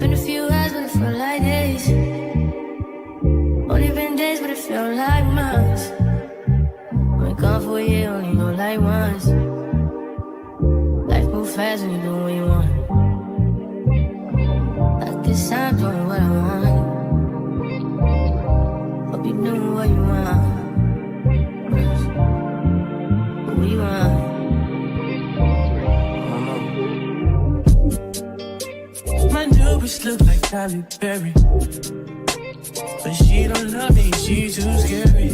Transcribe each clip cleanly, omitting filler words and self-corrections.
been a few hours, but it felt like days. Only been days, but it felt like months. Been gone for a year, only know like once. Life moves fast when you do what you want. At this time, doing what I want. Hope you doing what you want. What you want. My new bitch look like Halle Berry, but she don't love me, she too scary.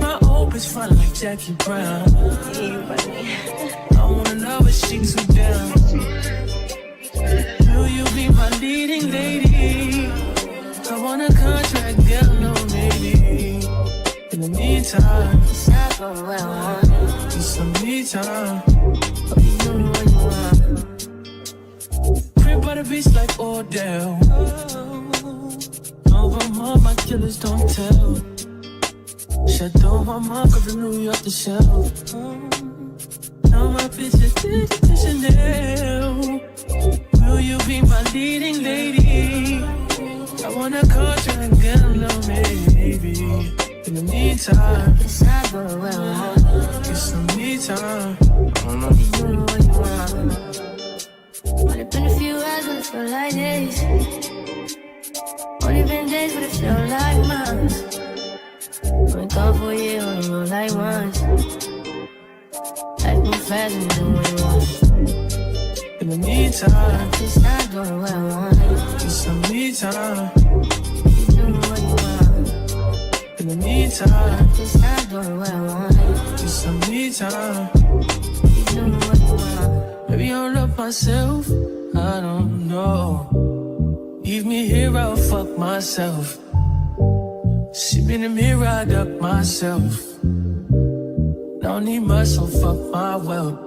My old bitch fun like Jackie Brown. I wanna know if she too down. Will you be my leading lady? I want a contract, girl, no maybe. In the meantime, It's not going well, need some me time. hope you doing what you want. Crib by the beach like Odell. Over all my killers don't tell. Shadow my mark of the New York the shelf. Now my bitch is Chanel. Will you be my leading lady? I wanna contract, girl, no maybe. In the meantime, It's not going well, get some me time. hope you doing what you want. Only been a few hours, but it felt like days. Only been days, but it felt like months. Been gone for a year, only know like once. Life move fast when you do what you want. In the meantime, It's not going well, get some me time. you doing what you want. In the meantime, It's not going well, get some me time. you doing what you want. Maybe I'll love myself, I don't know. Leave me here, I'll fuck myself. See me in the mirror, I duck myself. Don't need muscle, fuck my wealth.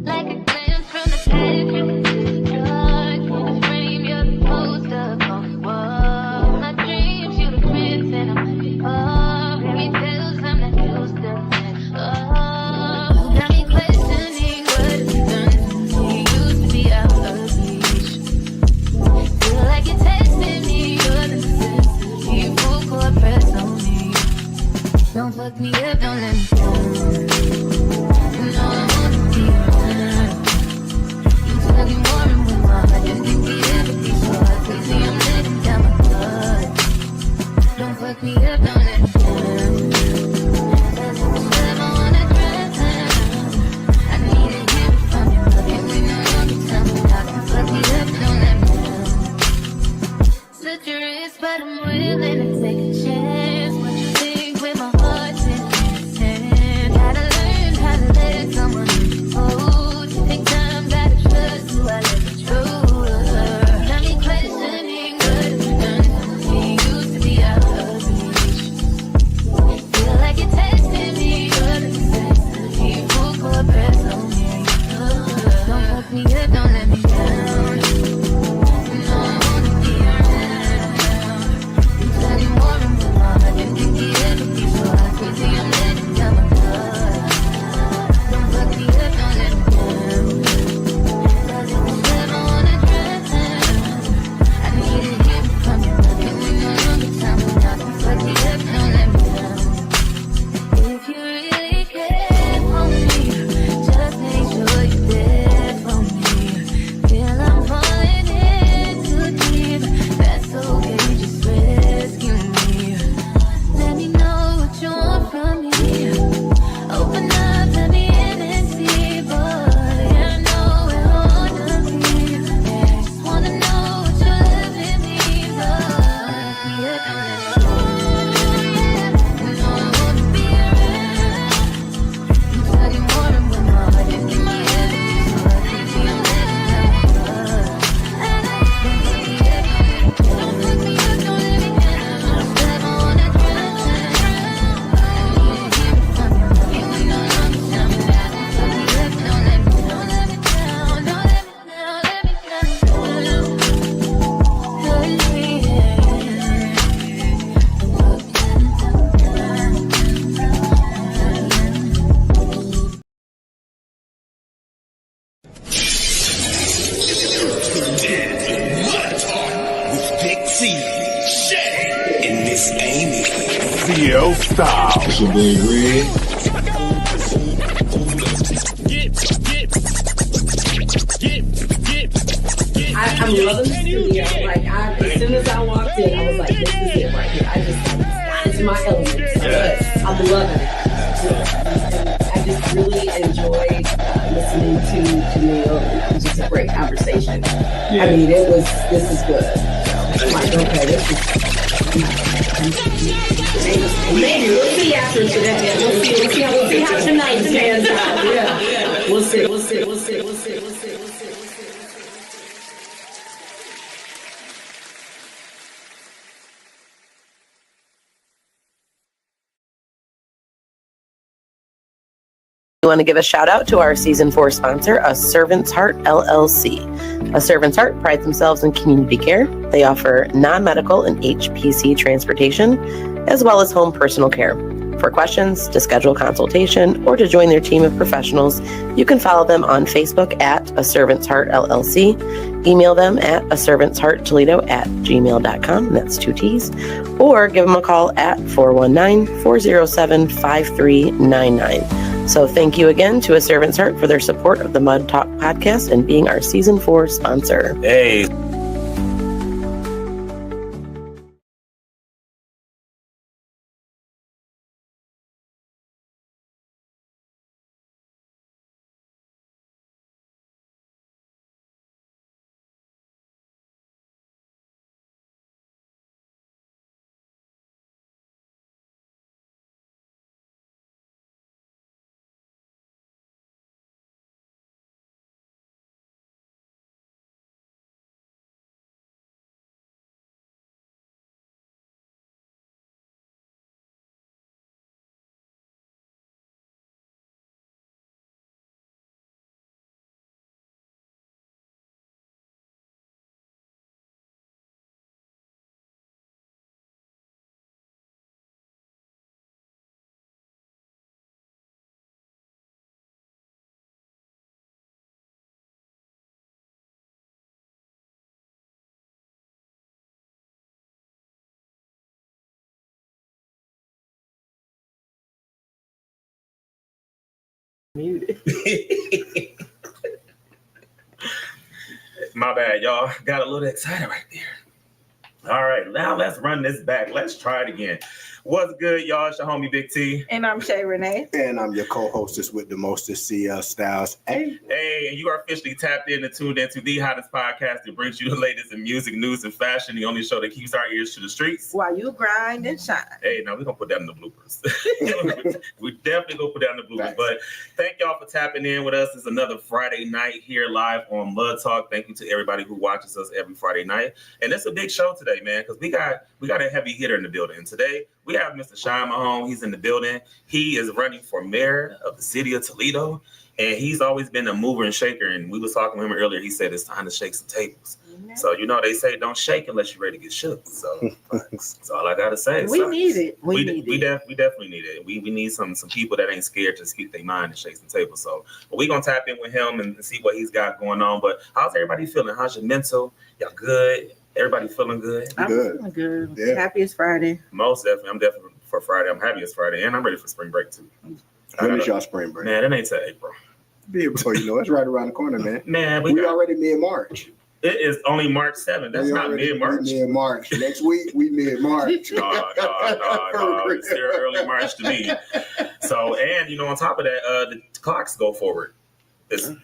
Like a glance from the past, you can see the dark. In the frame, you're the poster on the wall. My dreams, you the prince, and I'm like the pop. Fairy tales, I'm not used to that. Oh, you got me questioning what it's done to me. Used to be out of reach. Feel like you're testing me, you're the necessity. Full court press on me. Don't fuck me up, don't let me down. You know I wanna be around. You tugging more and more. I just think we ever be so hard. Crazy, I'm letting down my guard. Don't fuck me up, don't let me down. Cause if it's love, I wanna drown. I need to hear it from you. Love you when I know you tell me. How can fuck me up, don't let me down. Slit your wrist, but I'm willing to take a chance. What you think with my heart's in your hand? Gotta learn how to let someone hold you. Take time, gotta trust who I let you trust. Got me questioning what it's done to me. Used to be out of reach. Feel like you're testing me, you're the necessity. Full court press on me. Don't fuck me up, don't let me down. You know I wanna be around. You tugging more and more. I just think we ever be so hard. Crazy, I'm letting down my guard. Don't fuck me up, don't let me down. Cause if it's love, I wanna drown. I need to hear it from you. Love you when I know you tell me. How can fuck me up, don't let me down. If you really care for me, just make sure you're there for me. CL style. It's your boy Red. I'm loving the studio. Like, as soon as I walked in, I was like, this is it right here. I just got into my element. So I'm loving it. I just really enjoyed listening to Jamil. It was just a great conversation. I mean, this is good. I'm like, okay, this is. Maybe we'll see after today. We'll see how tonight pans out. Yeah. We'll see. We want to give a shout out to our season 4 sponsor, A Servant's Heart LLC. A Servant's Heart prides themselves in community care. They offer non-medical and HPC transportation, as well as home personal care. For questions, to schedule consultation, or to join their team of professionals, you can follow them on Facebook at A Servant's Heart LLC. Email them at aservantshearttoledo@gmail.com. That's 2 T's. Or give them a call at 419-407-5399. So thank you again to A Servant's Heart for their support of the Mud Talk podcast and being our season 4 sponsor. Hey. My bad, y'all. Got a little excited right there. All right, now let's run this back. Let's try it again. What's good, y'all? It's your homie Big T. And I'm Shay Renee. And I'm your co-hostess with the mostest, CL Styles. Hey, and you are officially tapped in and tuned into the hottest podcast that brings you the latest in music, news, and fashion. The only show that keeps our ears to the streets. While you grind and shine. Hey, now we're going to put that in the bloopers. We definitely going to put that in the bloopers. Nice. But thank y'all for tapping in with us. It's another Friday night here live on Mud Talk. Thank you to everybody who watches us every Friday night. And it's a big show today, man, because we got a heavy hitter in the building. And today, we have Mr. Shawn Mahone. He's in the building. He is running for mayor of the city of Toledo, and he's always been a mover and shaker. And we was talking to him earlier. He said it's time to shake some tables. Mm-hmm. So, you know, they say don't shake unless you're ready to get shook. So that's all I got to say. We need it. We definitely need it. We need some people that ain't scared to speak their mind and shake some tables. So we're going to tap in with him and see what he's got going on. But how's everybody feeling? How's your mental? Y'all good? Everybody feeling good? I'm feeling good. Yeah. Happy it's Friday. Most definitely. I'm definitely for Friday. I'm happy it's Friday. And I'm ready for spring break, too. When is y'all spring break? Man, it ain't till April. Yeah, bro, you know, it's right around the corner, man. Man, we already mid-March. It is only March 7th. That's not mid-March. Mid-March. Next week, we mid-March. No. It's still early March to me. So, and, you know, on top of that, the clocks go forward.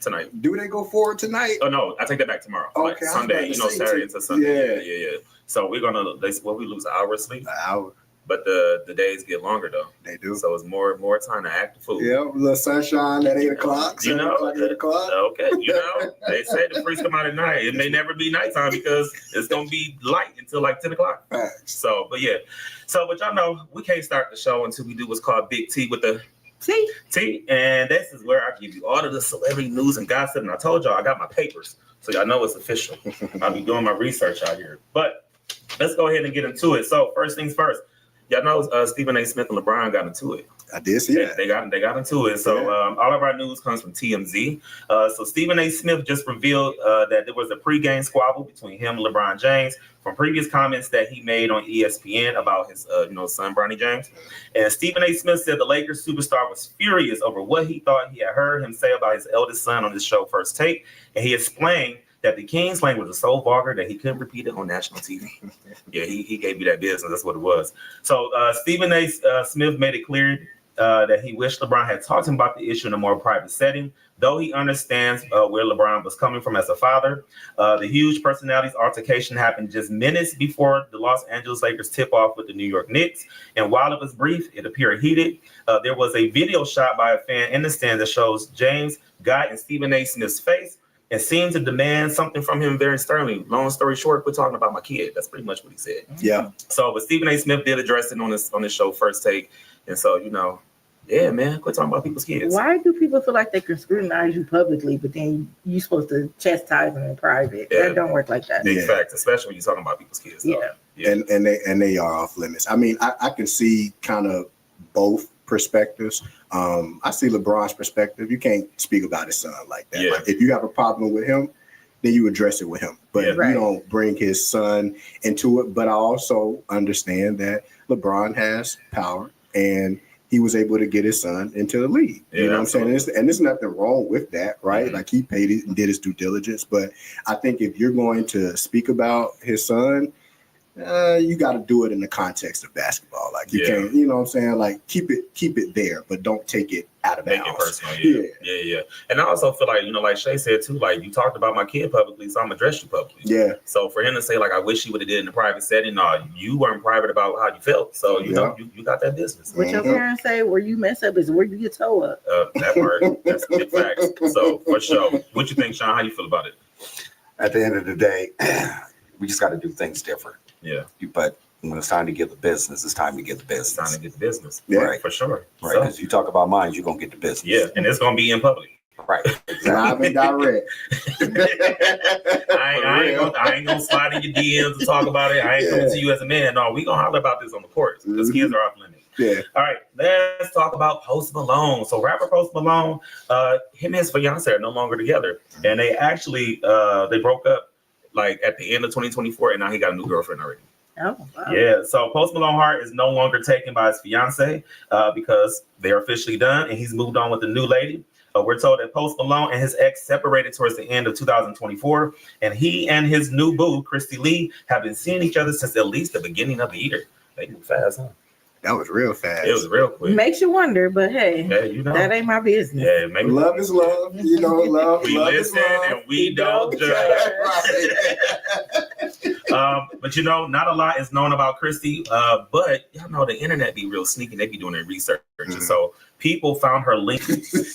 Tonight. Do they go forward tonight? Oh no, I take that back tomorrow. Okay, like Sunday, Saturday into Sunday. Yeah. So we lose an hour of sleep. An hour. But the days get longer though. They do. So it's more time to act the fool. Yeah, a little sunshine at 8 o'clock. You know, 8 o'clock. Okay, you know, they say the freaks come out at night. It may never be nighttime because it's gonna be light until like 10 o'clock. Right. So, but y'all know we can't start the show until we do what's called Big T with the T, and this is where I give you all of the celebrity news and gossip. And I told y'all I got my papers, so y'all know it's official. I'll be doing my research out here. But let's go ahead and get into it. So first things first, y'all know Stephen A. Smith and LeBron got into it. I did see that. They got into it. So all of our news comes from TMZ. So Stephen A. Smith just revealed that there was a pregame squabble between him and LeBron James from previous comments that he made on ESPN about his son Bronny James. And Stephen A. Smith said the Lakers superstar was furious over what he thought he had heard him say about his eldest son on his show First Take, and he explained that the King's language was so vulgar that he couldn't repeat it on national TV. Yeah, he gave me that business. That's what it was. So Stephen A. Smith made it clear that he wished LeBron had talked to him about the issue in a more private setting, though he understands where LeBron was coming from as a father. The huge personalities altercation happened just minutes before the Los Angeles Lakers tip-off with the New York Knicks. And while it was brief, it appeared heated. There was a video shot by a fan in the stand that shows James got in Stephen A. Smith's face and seemed to demand something from him very sternly. Long story short, we're talking about my kid. That's pretty much what he said. Yeah. So, but Stephen A. Smith did address it on this show First Take. And so, yeah, man, quit talking about people's kids. Why do people feel like they can scrutinize you publicly, but then you're supposed to chastise them in private? Yeah. That don't work like that. In fact, especially when you're talking about people's kids. Yeah. And they are off limits. I mean, I can see kind of both perspectives. I see LeBron's perspective. You can't speak about his son like that. Yeah. Like, if you have a problem with him, then you address it with him. But you don't bring his son into it. But I also understand that LeBron has power, and he was able to get his son into the league. Yeah, you know absolutely. what I'm saying? And there's nothing wrong with that, right? Mm-hmm. Like, he paid it and did his due diligence. But I think if you're going to speak about his son, you got to do it in the context of basketball. Like, you can't, you know what I'm saying? Like, keep it there, but don't take it out of bounds. Make it personal. Yeah. And I also feel like, like Shay said too, like, you talked about my kid publicly, so I'm addressing you publicly. Yeah. So for him to say, like, I wish you would have did it in a private setting, no, you weren't private about how you felt. So, you got that business. What your parents say, where you mess up is where you get toe up. That part, that's big facts. So for sure. What you think, Sean? How you feel about it? At the end of the day, we just got to do things different. Yeah. But when it's time to get the business, it's time to get the business. It's time to get the business. Yeah. Right, for sure. Right, because you talk about mines, you're going to get the business. Yeah, and it's going to be in public. Right. Live and direct. I ain't gonna slide in your DMs to talk about it. I ain't coming to you as a man. No, we gonna holler about this on the court because kids are off limits. Yeah. All right, let's talk about Post Malone. So rapper Post Malone, him and his fiance are no longer together, and they actually they broke up like at the end of 2024, and now he got a new girlfriend already. Oh, wow. Yeah, so Post Malone heart is no longer taken by his fiance because they're officially done, and he's moved on with a new lady. We're told that Post Malone and his ex separated towards the end of 2024, and he and his new boo, Christy Lee, have been seeing each other since at least the beginning of the year. They move fast, huh? That was real fast. It was real quick. Makes you wonder, but hey, that ain't my business. Yeah, maybe love is love. You know, love. We love listen is love. and we don't judge. But not a lot is known about Christy. But y'all know the internet be real sneaky. They be doing their research. Mm-hmm. So people found her link.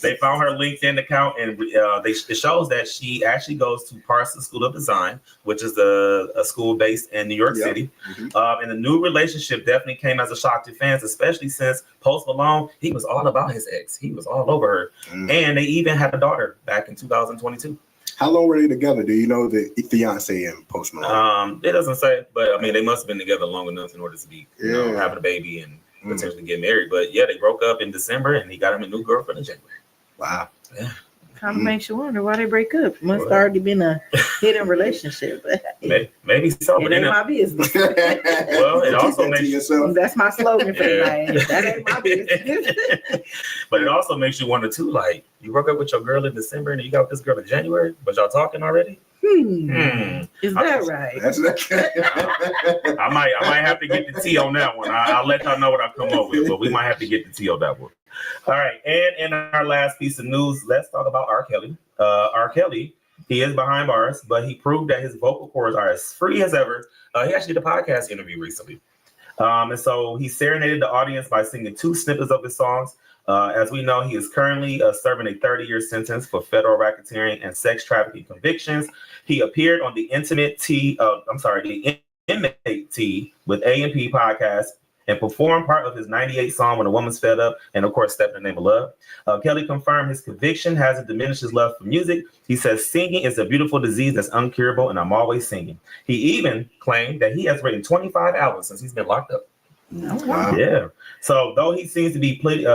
They found her LinkedIn account, and it shows that she actually goes to Parsons School of Design, which is a school based in New York City. Mm-hmm. And the new relationship definitely came as a shock to fans, especially since Post Malone, he was all about his ex. He was all over her. Mm-hmm. And they even had a daughter back in 2022. How long were they together? Do you know the fiance and Post Malone? It doesn't say, but I mean, they must have been together long enough in order to be having a baby and potentially get married. But yeah, they broke up in December, and he got him a new girlfriend in January. Wow. Yeah. Kind of makes you wonder why they break up. Must already been a hidden relationship. Maybe so. It ain't my business. Well, it also makes you. That's my slogan for tonight. That ain't my business. But it also makes you wonder too. Like, you broke up with your girl in December, and you got with this girl in January, but y'all talking already? Is that right? I might have to get the tea on that one. I'll let y'all know what I come up with, but we might have to get the tea on that one. All right, and in our last piece of news, let's talk about R. Kelly. R. Kelly, he is behind bars, but he proved that his vocal cords are as free as ever. He actually did a podcast interview recently. And so he serenaded the audience by singing 2 snippets of his songs. As we know, he is currently serving a 30-year sentence for federal racketeering and sex trafficking convictions. He appeared on the Inmate Tea with A&P podcast and performed part of his 98 song When a Woman's Fed Up, and of course, Step in the Name of Love. Kelly confirmed his conviction hasn't diminished his love for music. He says, singing is a beautiful disease that's uncurable, and I'm always singing. He even claimed that he has written 25 albums since he's been locked up. Wow. Yeah. So though he seems to be plenty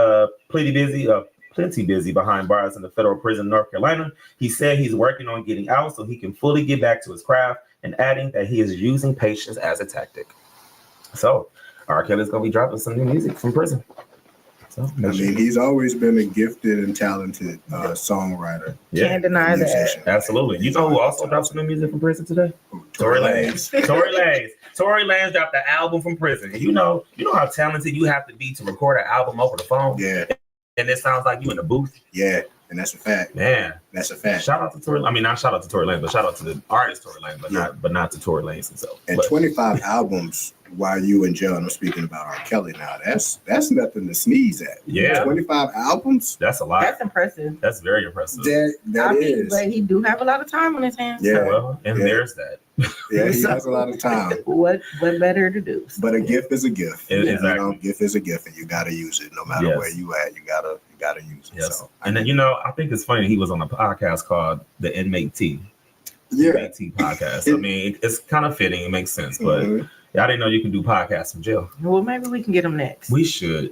busy behind bars in the federal prison in North Carolina, he said he's working on getting out so he can fully get back to his craft, and adding that he is using patience as a tactic. So R. Kelly's gonna be dropping some new music from prison. So I mean, he's always been a gifted and talented songwriter. Can't deny that. musician. Absolutely. You know who also dropped some new music from prison today? Tory Lanez. Tory Lanez dropped the album from prison. And you know how talented you have to be to record an album over the phone? Yeah. And it sounds like you in the booth. Yeah. And that's a fact. Man. That's a fact. Shout out to Tory. I mean, not shout out to Tory Lanez, but shout out to the artist Tory Lanez, but not to Tory Lanez himself. And 25 albums while you in jail. And I'm speaking about R. Kelly now. That's nothing to sneeze at. Yeah. 25 albums? That's a lot. That's impressive. That's very impressive. That is. But he do have a lot of time on his hands. Yeah. Well, and there's that. Yeah, he has a lot of time. What better to do? But a gift is a gift. Exactly. You know, gift is a gift, and you gotta use it no matter where you at. You gotta use it. Yes. So, And then I think it's funny he was on a podcast called The Inmate T. Yeah. Inmate T podcast. I mean, it's kind of fitting. It makes sense, but I didn't know you can do podcasts from jail. Well, maybe we can get him next. We should.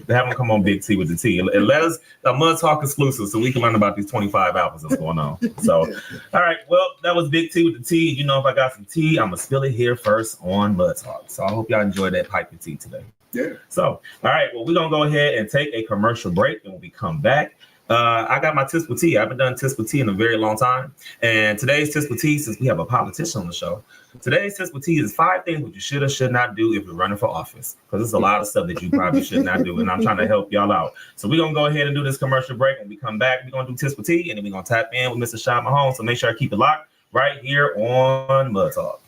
Have him come on Big T with the T. And let us a Mud Talk exclusive so we can learn about these 25 albums that's going on. So, all right. Well, that was Big T with the T. You know, if I got some tea, I'm going to spill it here first on Mud Talk. So I hope y'all enjoyed that pipe of tea today. Yeah. So, all right. Well, we're going to go ahead and take a commercial break. And when we come back, I got my Tips with Tea. I haven't done Tips with Tea in a very long time. And today's Tips with Tea, since we have a politician on the show, today's Tips with Tea is 5 things that you should or should not do if you're running for office. Because there's a lot of stuff that you probably should not do. And I'm trying to help y'all out. So we're going to go ahead and do this commercial break. When we come back, we're going to do Tips with Tea. And then we're going to tap in with Mr. Shawn Mahone. So make sure I keep it locked right here on Mud Talk.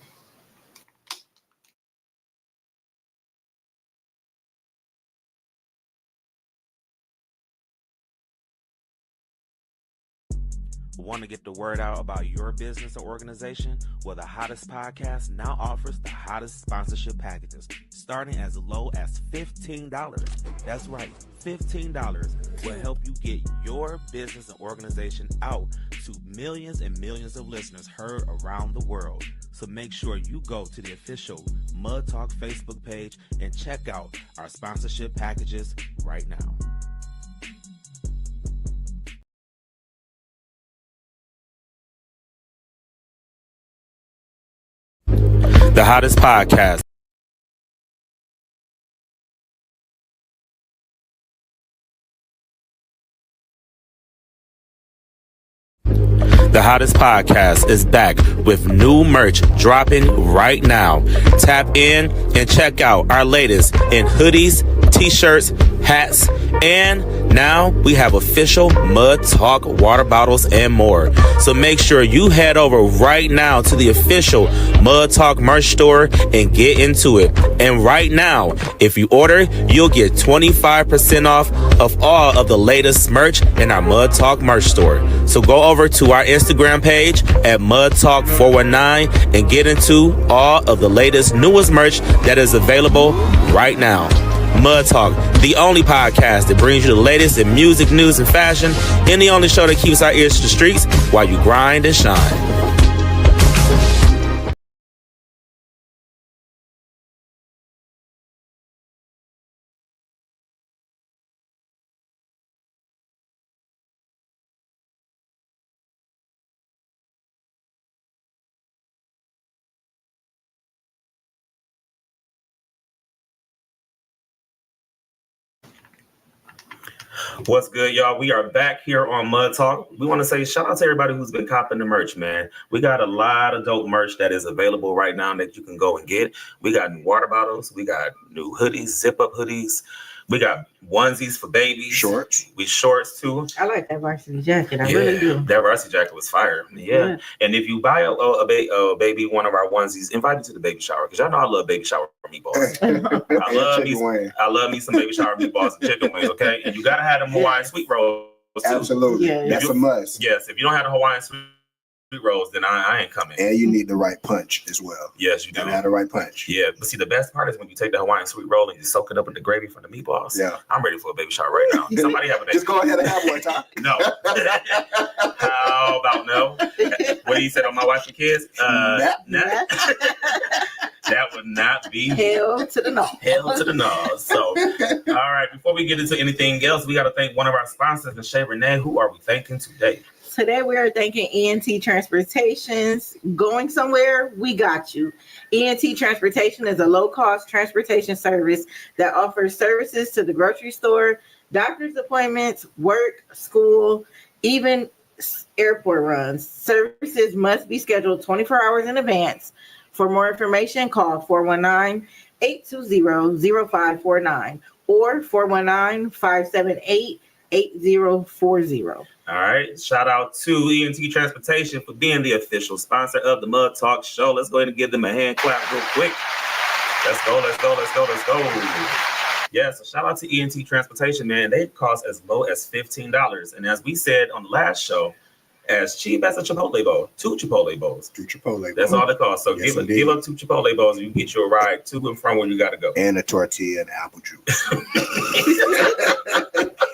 Want to get the word out about your business or organization? Well, the Hottest Podcast now offers the hottest sponsorship packages, starting as low as $15. That's right, $15 will help you get your business and organization out to millions and millions of listeners heard around the world. So make sure you go to the official Mud Talk Facebook page and check out our sponsorship packages right now. The Hottest Podcast. The Hottest Podcast is back with new merch dropping right now. Tap in and check out our latest in hoodies, t-shirts, hats, and now we have official Mud Talk water bottles and more. So make sure you head over right now to the official Mud Talk merch store and get into it. And right now, if you order, you'll get 25% off of all of the latest merch in our Mud Talk merch store. So go over to our Instagram page at Mud Talk 419 and get into all of the latest, newest merch that is available right now. Mud Talk, the only podcast that brings you the latest in music, news, and fashion, and the only show that keeps our ears to the streets while you grind and shine. What's good, y'all? We are back here on Mud Talk. We want to say shout out to everybody who's been copping the merch, man. We got a lot of dope merch that is available right now that you can go and get. We got new water bottles. We got new hoodies, zip-up hoodies. We got onesies for babies. Shorts. We shorts, too. I like that varsity jacket. I really do. That varsity jacket was fire. Yeah. And if you buy a baby one of our onesies, invite me to the baby shower. Because y'all know I love baby shower meatballs. I love me some baby shower meatballs and chicken wings, okay? And you got to have them Hawaiian sweet rolls, too. Absolutely. Yeah. That's a must. Yes. If you don't have the Hawaiian sweet rolls, then I ain't coming. And you need the right punch as well. Yes, you do. You have the right punch. Yeah, but see, the best part is when you take the Hawaiian sweet roll and you soak it up in the gravy from the meatballs. Yeah, I'm ready for a baby shower right now. Somebody have a baby. Just go ahead and have one, Tom. No. How about no? What do you say on my wife and kids? Nah. That That would not be Hell to the no. Hell to the no. So, all right. Before we get into anything else, we got to thank one of our sponsors, Michelle Renee. Who are we thanking today? Today we are thanking ENT Transportations. Going somewhere, we got you. ENT Transportation is a low-cost transportation service that offers services to the grocery store, doctor's appointments, work, school, even airport runs. Services must be scheduled 24 hours in advance. For more information, call 419-820-0549 or 419-578-8040. All right. Shout out to ENT Transportation for being the official sponsor of the Mud Talk Show. Let's go ahead and give them a hand clap real quick. Let's go. Yeah, so shout out to ENT Transportation, man. They cost as low as $15. And as we said on the last show, as cheap as a Chipotle bowl, 2 Chipotle bowls. 2 Chipotle bowls. That's all it costs. So Yes, give up 2 Chipotle bowls and you get your ride to and from where you got to go. And a tortilla and apple juice.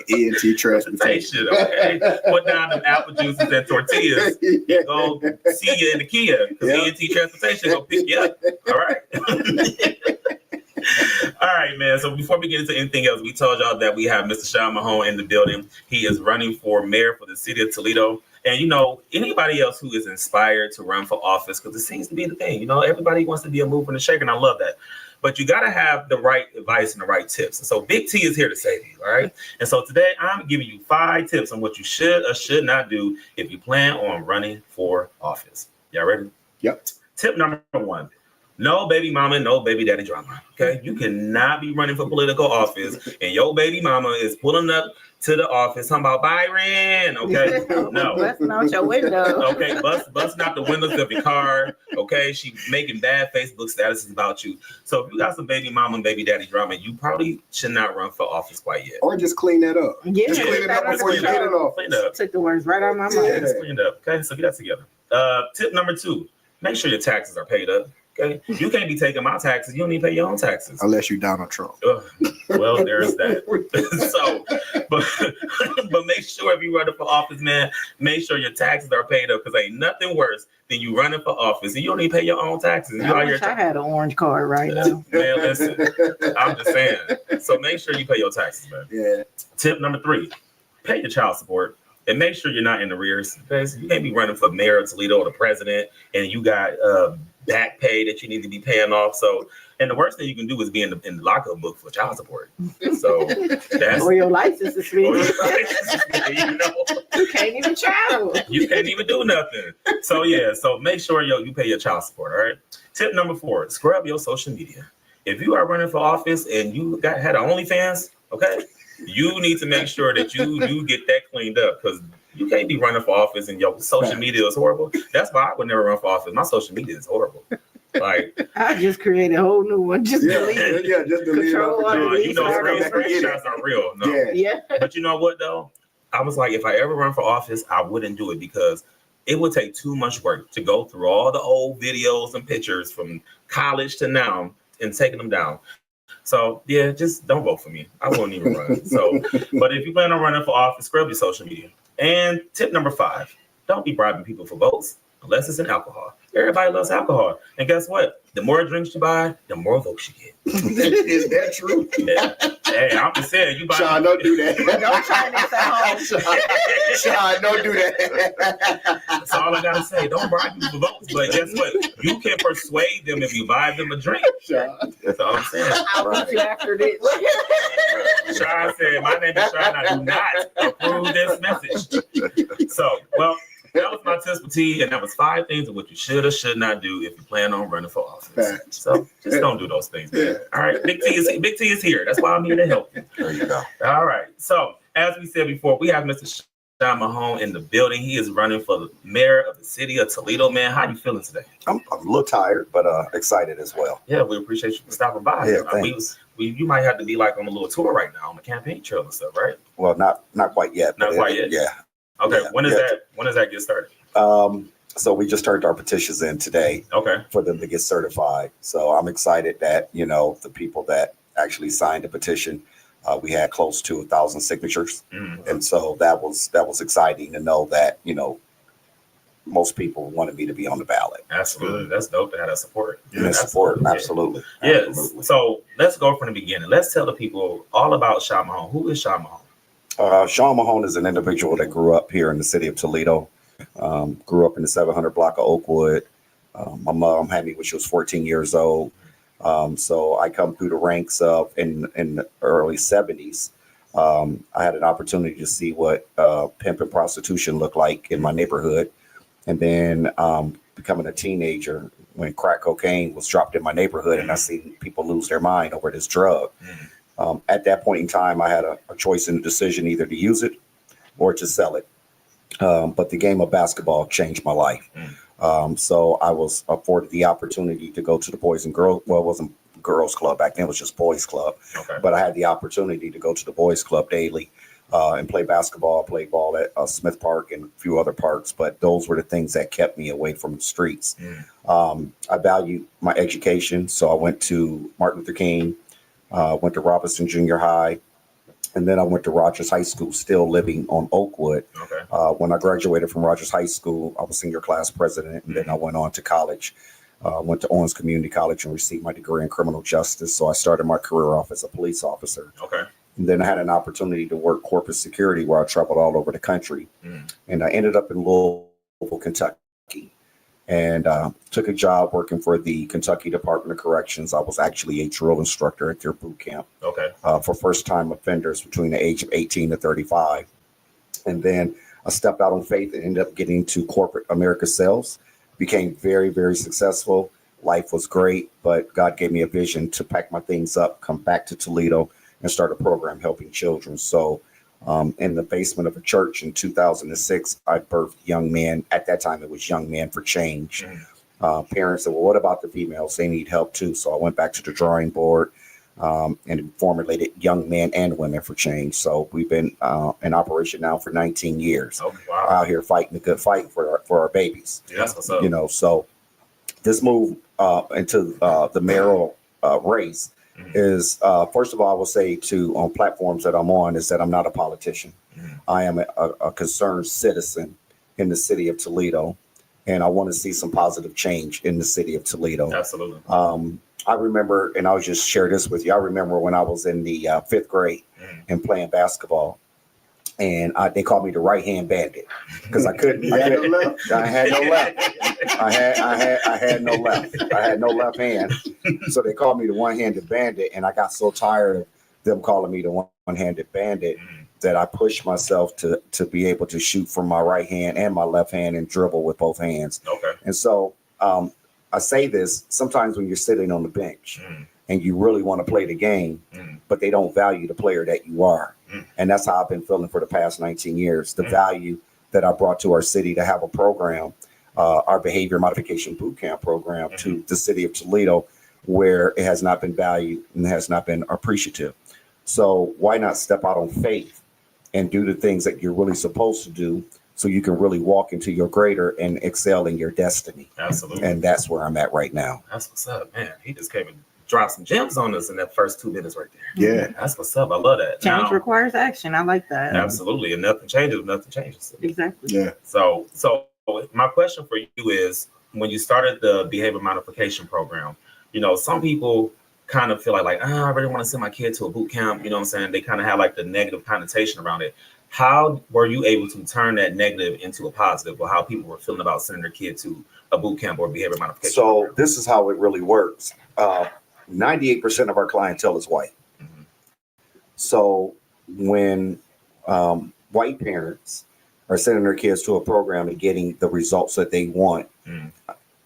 ENT Transportation. Okay. Put down them apple juices and tortillas. And go see you in the Kia. Because ENT Transportation go pick you up. All right. All right, man. So before we get into anything else, we told y'all that we have Mr. Shawn Mahone in the building. He is running for mayor for the city of Toledo. And, you know, anybody else who is inspired to run for office, because it seems to be the thing, you know, everybody wants to be a mover and a shaker, and I love that. But you got to have the right advice and the right tips. And so Big T is here to save you, all right? And so today I'm giving you 5 tips on what you should or should not do if you plan on running for office. Y'all ready? Yep. Tip number 1. No baby mama, no baby daddy drama. Okay, you cannot be running for political office and your baby mama is pulling up to the office talking about Byron. Okay, no. Busting out your window. Okay, busting out the windows of your car. Okay, she making bad Facebook statuses about you. So if you got some baby mama and baby daddy drama, you probably should not run for office quite yet. Or just clean that up. Yeah, just clean it up before you get in office. Clean it up. Took the words right out of my Yeah, mind. just clean it up. Okay, so get that together. Tip number 2: make sure your taxes are paid up. Okay, you can't be taking my taxes. You don't need to pay your own taxes. Unless you're Donald Trump. Well, there's that. So, but make sure if you're running for office, man, make sure your taxes are paid up because ain't nothing worse than you running for office and you don't even pay your own taxes. I wish I had an orange card right now. Man, listen, I'm just saying. So make sure you pay your taxes, man. Yeah. Tip number 3: pay your child support. And make sure you're not in arrears. Because you can't be running for mayor of Toledo or the president and you got back pay that you need to be paying off. So, and the worst thing you can do is be in the lockup book for child support. So that's or your license is free. You know, you can't even travel. You can't even do nothing. So yeah, so make sure you pay your child support. All right. Tip number 4: scrub your social media. If you are running for office and you had an OnlyFans, okay, you need to make sure that you do get that cleaned up because you can't be running for office and your social media is horrible. That's why I would never run for office. My social media is horrible. Like I just created a whole new one. Just delete it. Yeah, just delete it. You know, screenshots are real. No. Yeah. But you know what though? I was like, if I ever run for office, I wouldn't do it because it would take too much work to go through all the old videos and pictures from college to now and taking them down. So yeah, just don't vote for me. I won't even run. So, but if you plan on running for office, scrub your social media. And tip number 5: don't be bribing people for votes unless it's in alcohol. Everybody loves alcohol. And guess what? The more drinks you buy, the more votes you get. Is that true? Yeah. Hey, I'm just saying, you buy. Shawn, don't do that. Don't try this at home. Shawn, don't do that. That's all I gotta say. Don't bribe people for votes. But guess what? You can persuade them if you buy them a drink. Shawn. That's all I'm saying. I'll meet you after this. Shawn said, my name is Shawn. I do not approve this message. So, well, that was my tips for T, and that was 5 things of what you should or should not do if you plan on running for office. Facts. So just don't do those things, man. All right, Big T is here. That's why I'm here to help you. There you go. All right. So as we said before, we have Mr. Shawn Mahone in the building. He is running for the mayor of the city of Toledo. Man, how you feeling today? I'm a little tired, but excited as well. Yeah, we appreciate you for stopping by. Yeah, thanks. You might have to be like on a little tour right now on the campaign trail and stuff, right? Well, not quite yet. Not quite yet. Yeah. Okay. Yeah, When does that get started? So we just turned our petitions in today Okay. for them to get certified. So I'm excited that, you know, the people that actually signed the petition, we had close to 1,000 signatures. Mm-hmm. And so that was exciting to know that, you know, most people wanted me to be on the ballot. Absolutely. That's dope to have that support. Yeah, support. Absolutely. Yes. Absolutely. So let's go from the beginning. Let's tell the people all about Shawn Mahone. Who is Shawn Mahone? Shawn Mahone is an individual that grew up here in the city of Toledo. Grew up in the 700 block of Oakwood. My mom had me when she was 14 years old. So I come through the ranks of in the early 70s. I had an opportunity to see what pimp and prostitution looked like in my neighborhood. And then becoming a teenager when crack cocaine was dropped in my neighborhood, and I seen people lose their mind over this drug. At that point in time, I had a choice and a decision either to use it or to sell it. But the game of basketball changed my life. So I was afforded the opportunity to go to the Boys and Girls. Well, it wasn't girls club back then, it was just boys club. Okay. But I had the opportunity to go to the boys club daily and play basketball, play ball at Smith Park and a few other parks. But those were the things that kept me away from the streets. I value my education. So I went to Martin Luther King, went to Robinson Junior High, and then I went to Rogers High School, still living on Oakwood. Okay. When I graduated from Rogers High School, I was senior class president, and then I went on to college. Went to Owens Community College and received my degree in criminal justice. So I started my career off as a police officer. Okay. And then I had an opportunity to work corporate security where I traveled all over the country. And I ended up in Louisville, Kentucky, and took a job working for the Kentucky Department of Corrections. I was actually a drill instructor at their boot camp for first-time offenders between the age of 18 to 35. And then I stepped out on faith and ended up getting into corporate America sales. Became very, very successful. Life was great, but God gave me a vision to pack my things up, come back to Toledo, and start a program helping children. So in the basement of a church in 2006, I birthed Young Men. At that time, it was Young Men for Change. Parents said, well, what about the females? They need help too. So I went back to the drawing board and formulated Young Men and Women for Change. So we've been in operation now for 19 years. Oh, wow. Out here fighting a good fight for our babies. Yeah, that's what's up. You know, so this move into the mayoral race is, first of all, I will say on platforms that I'm on, is that I'm not a politician. I am a concerned citizen in the city of Toledo, and I want to see some positive change in the city of Toledo. Absolutely. I remember, and I'll just share this with you. I remember when I was in the fifth grade and playing basketball, and they called me the right-hand bandit because I couldn't. I had no left. I had no left. I had no left hand. So they called me the one-handed bandit, and I got so tired of them calling me the one-handed bandit that I pushed myself to be able to shoot from my right hand and my left hand and dribble with both hands. Okay. And so I say this sometimes when you're sitting on the bench and you really want to play the game, but they don't value the player that you are. And that's how I've been feeling for the past 19 years. The value that I brought to our city to have a program, our behavior modification boot camp program to the city of Toledo, where it has not been valued and has not been appreciative. So why not step out on faith and do the things that you're really supposed to do so you can really walk into your greater and excel in your destiny? Absolutely. And that's where I'm at right now. That's what's up, man. He just came and dropped some gems on us in that first 2 minutes right there. Yeah. That's what's up. I love that. Change requires action. I like that. Absolutely. And nothing changes. Nothing changes. Exactly. Yeah. So my question for you is, when you started the behavior modification program, you know, some people kind of feel like I really want to send my kid to a boot camp. You know what I'm saying? They kind of have like the negative connotation around it. How were you able to turn that negative into a positive, or how people were feeling about sending their kid to a boot camp or behavior modification So program? this is how it really works. 98% of our clientele is white. So when white parents are sending their kids to a program and getting the results that they want,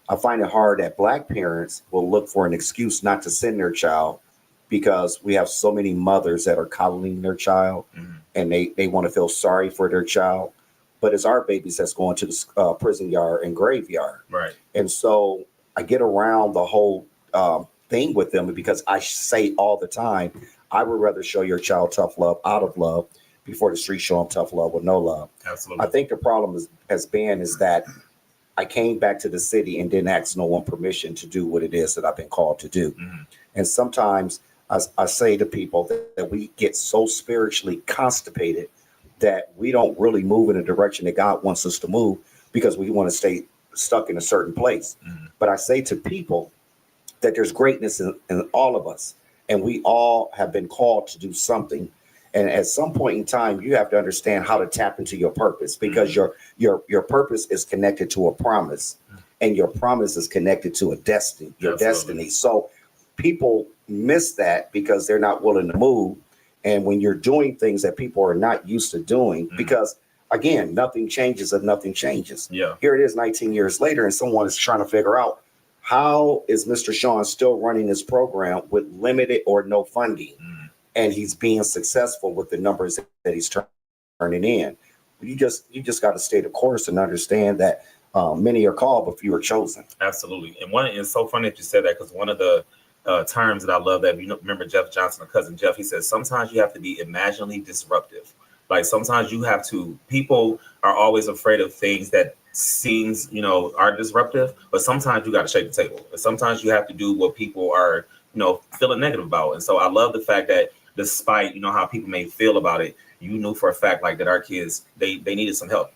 I find it hard that black parents will look for an excuse not to send their child, because we have so many mothers that are coddling their child and they want to feel sorry for their child. But it's our babies that's going to the prison yard and graveyard. Right. And so I get around the whole thing with them, because I say all the time, I would rather show your child tough love out of love before the streets show them tough love with no love. Absolutely. I think the problem has been that I came back to the city and didn't ask no one permission to do what it is that I've been called to do. And sometimes I say to people that we get so spiritually constipated that we don't really move in the direction that God wants us to move, because we want to stay stuck in a certain place. But I say to people that there's greatness in all of us, and we all have been called to do something. And at some point in time, you have to understand how to tap into your purpose, because your purpose is connected to a promise, and your promise is connected to a destiny, your destiny. So people miss that because they're not willing to move. And when you're doing things that people are not used to doing, because again, nothing changes if nothing changes. Yeah. Here it is 19 years later, and someone is trying to figure out, how is Mr. Shawn still running this program with limited or no funding? And he's being successful with the numbers that he's turning in. You just got to stay the course and understand that many are called, but few are chosen. Absolutely. And it's so funny that you said that, because one of the terms that I love, that remember Jeff Johnson, or cousin Jeff, he says sometimes you have to be imaginally disruptive. Like sometimes you have to. People are always afraid of things that seems are disruptive, but sometimes you got to shake the table. And sometimes you have to do what people are feeling negative about. And so I love the fact that despite how people may feel about it, you knew for a fact like that our kids they needed some help.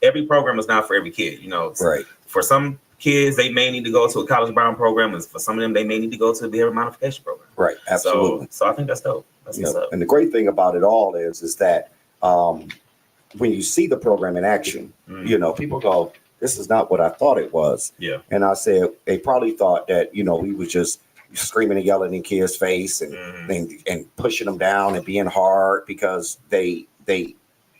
Every program is not for every kid. Right. For some kids, they may need to go to a college bound program, and for some of them, they may need to go to a behavior modification program. Right. Absolutely. So I think that's dope. That's what's up. And the great thing about it all is that when you see the program in action, people go, "This is not what I thought it was." Yeah. And I said they probably thought that we was just screaming and yelling in kids' face and pushing them down and being hard because they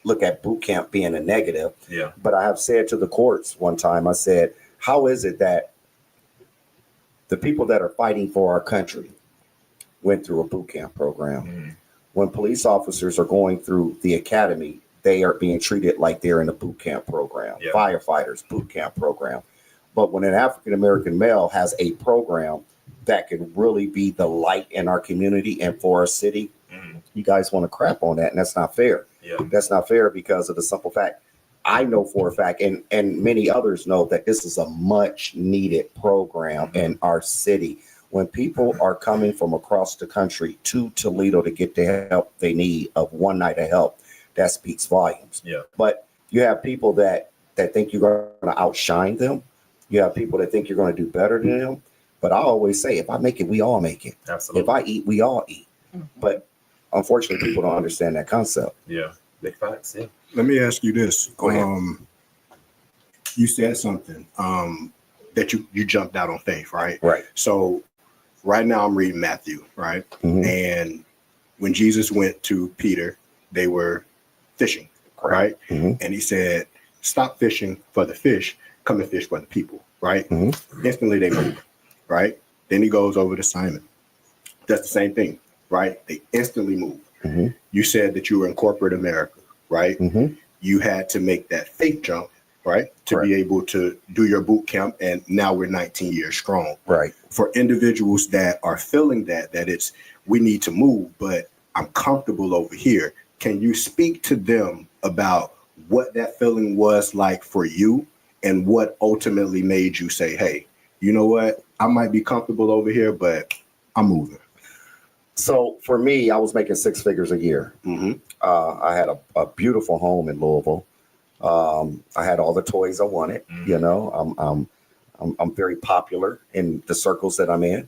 look at boot camp being a negative. Yeah. But I have said to the courts one time, I said, how is it that the people that are fighting for our country went through a boot camp program? When police officers are going through the academy, they are being treated like they're in a boot camp program. Yeah. Firefighters, boot camp program. But when an African-American male has a program that can really be the light in our community and for our city, you guys want to crap on that, and that's not fair. Yeah. That's not fair because of the simple fact, I know for a fact, and many others know, that this is a much needed program in our city. When people are coming from across the country to Toledo to get the help they need of one night of help, that speaks volumes. Yeah. But you have people that think you're going to outshine them. You have people that think you're going to do better than them. But I always say, if I make it, we all make it. Absolutely. If I eat, we all eat. But unfortunately, people don't understand that concept. Yeah. Big facts. Yeah. Let me ask you this. Go ahead. You said something that you jumped out on faith, right? Right. So right now I'm reading Matthew, right? And when Jesus went to Peter, they were fishing, right? And he said, stop fishing for the fish, come and fish for the people, right? Instantly they move, right? Then he goes over to Simon. That's the same thing, right? They instantly move. You said that you were in corporate America, right? You had to make that faith jump, right? To be able to do your boot camp. And now we're 19 years strong. Right. For individuals that are feeling that it's, we need to move, but I'm comfortable over here. Can you speak to them about what that feeling was like for you and what ultimately made you say, hey, you know what? I might be comfortable over here, but I'm moving. So for me, I was making six figures a year. I had a beautiful home in Louisville. I had all the toys I wanted. I'm very popular in the circles that I'm in,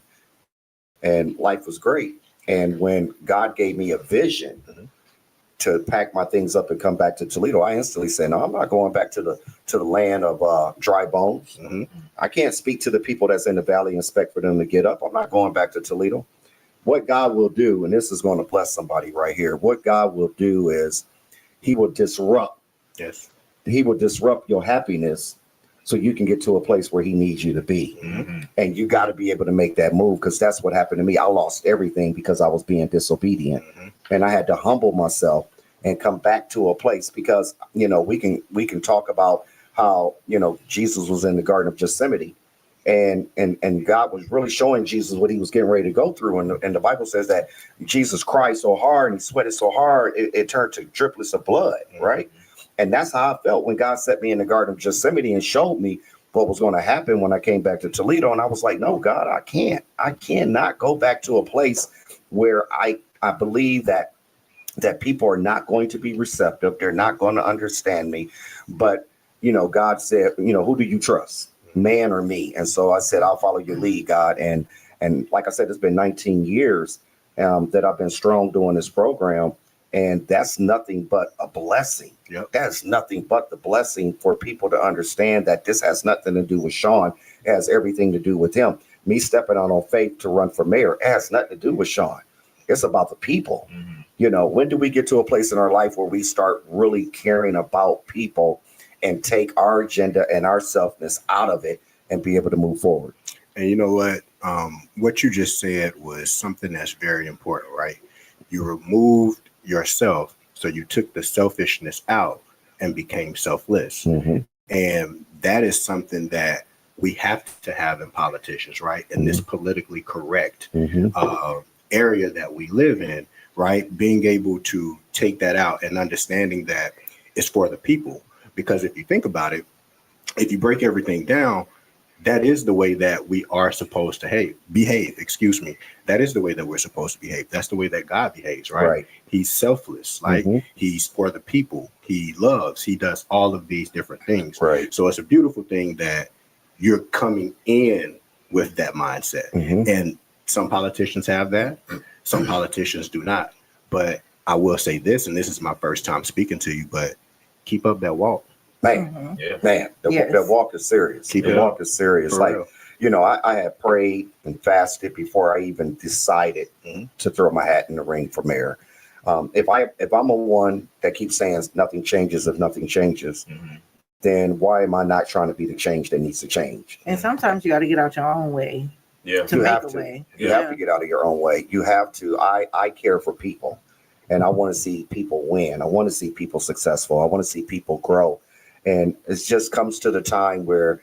and life was great. And when God gave me a vision to pack my things up and come back to Toledo, I instantly said, no, I'm not going back to the land of dry bones. I can't speak to the people that's in the valley and expect for them to get up. I'm not going back to Toledo. What God will do, and this is going to bless somebody right here, what God will do is he will disrupt. Yes. He will disrupt your happiness so you can get to a place where he needs you to be. And you got to be able to make that move, because that's what happened to me. I lost everything because I was being disobedient. And I had to humble myself and come back to a place, because, we can talk about how, Jesus was in the Garden of Gethsemane. And God was really showing Jesus what he was getting ready to go through. And the Bible says that Jesus cried so hard and he sweated so hard, it turned to driplets of blood, right? And that's how I felt when God set me in the Garden of Gethsemane and showed me what was going to happen when I came back to Toledo. And I was like, no, God, I cannot go back to a place where I believe that people are not going to be receptive. They're not going to understand me. But God said, who do you trust, man or me? And so I said, I'll follow your lead, God. And like I said, it's been 19 years that I've been strong doing this program. And that's nothing but a blessing. Yep. That's nothing but the blessing for people to understand that this has nothing to do with Shawn. It has everything to do with him. Me stepping out on faith to run for mayor, it has nothing to do with Shawn. It's about the people. When do we get to a place in our life where we start really caring about people and take our agenda and our selfness out of it and be able to move forward? And you know what you just said was something that's very important, right? You removed yourself, so you took the selfishness out and became selfless. And that is something that we have to have in politicians, right? In this politically correct area that we live in, right? Being able to take that out and understanding that it's for the people. Because if you think about it, if you break everything down, that is the way that we are supposed to behave. That is the way that we're supposed to behave. That's the way that God behaves, right? He's selfless, like he's for the people. He loves, he does all of these different things. Right. So it's a beautiful thing that you're coming in with that mindset. And some politicians have that. Some politicians do not. But I will say this, and this is my first time speaking to you, but keep up that walk. Man, the walk is serious. The walk is serious. For like, real. I had prayed and fasted before I even decided to throw my hat in the ring for mayor. If I'm a one that keeps saying nothing changes if nothing changes, then why am I not trying to be the change that needs to change? And sometimes you got to get out your own way. Yeah. To make a way. You have to get out of your own way. You have to. I care for people, and I want to see people win. I want to see people successful. I want to see people grow. And it just comes to the time where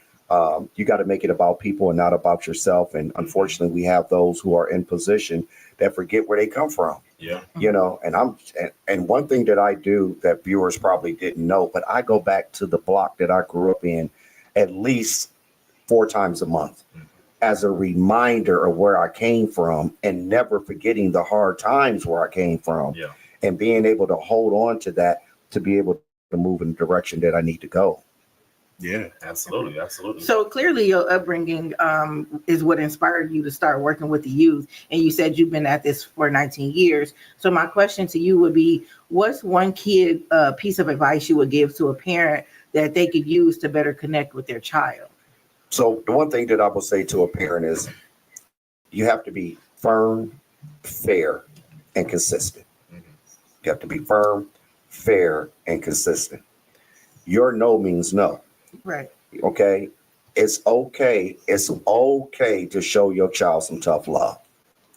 you got to make it about people and not about yourself. And unfortunately, we have those who are in position that forget where they come from. Yeah. And one thing that I do that viewers probably didn't know, but I go back to the block that I grew up in at least 4 times a month as a reminder of where I came from and never forgetting the hard times where I came from and being able to hold on to that to be able to move in the direction that I need to go. Yeah, absolutely. So clearly your upbringing is what inspired you to start working with the youth. And you said you've been at this for 19 years. So my question to you would be, what's one kid piece of advice you would give to a parent that they could use to better connect with their child? So the one thing that I will say to a parent is you have to be firm, fair, and consistent. You have to be firm, fair, and consistent. Your no means no. Right. Okay. It's okay. It's okay to show your child some tough love.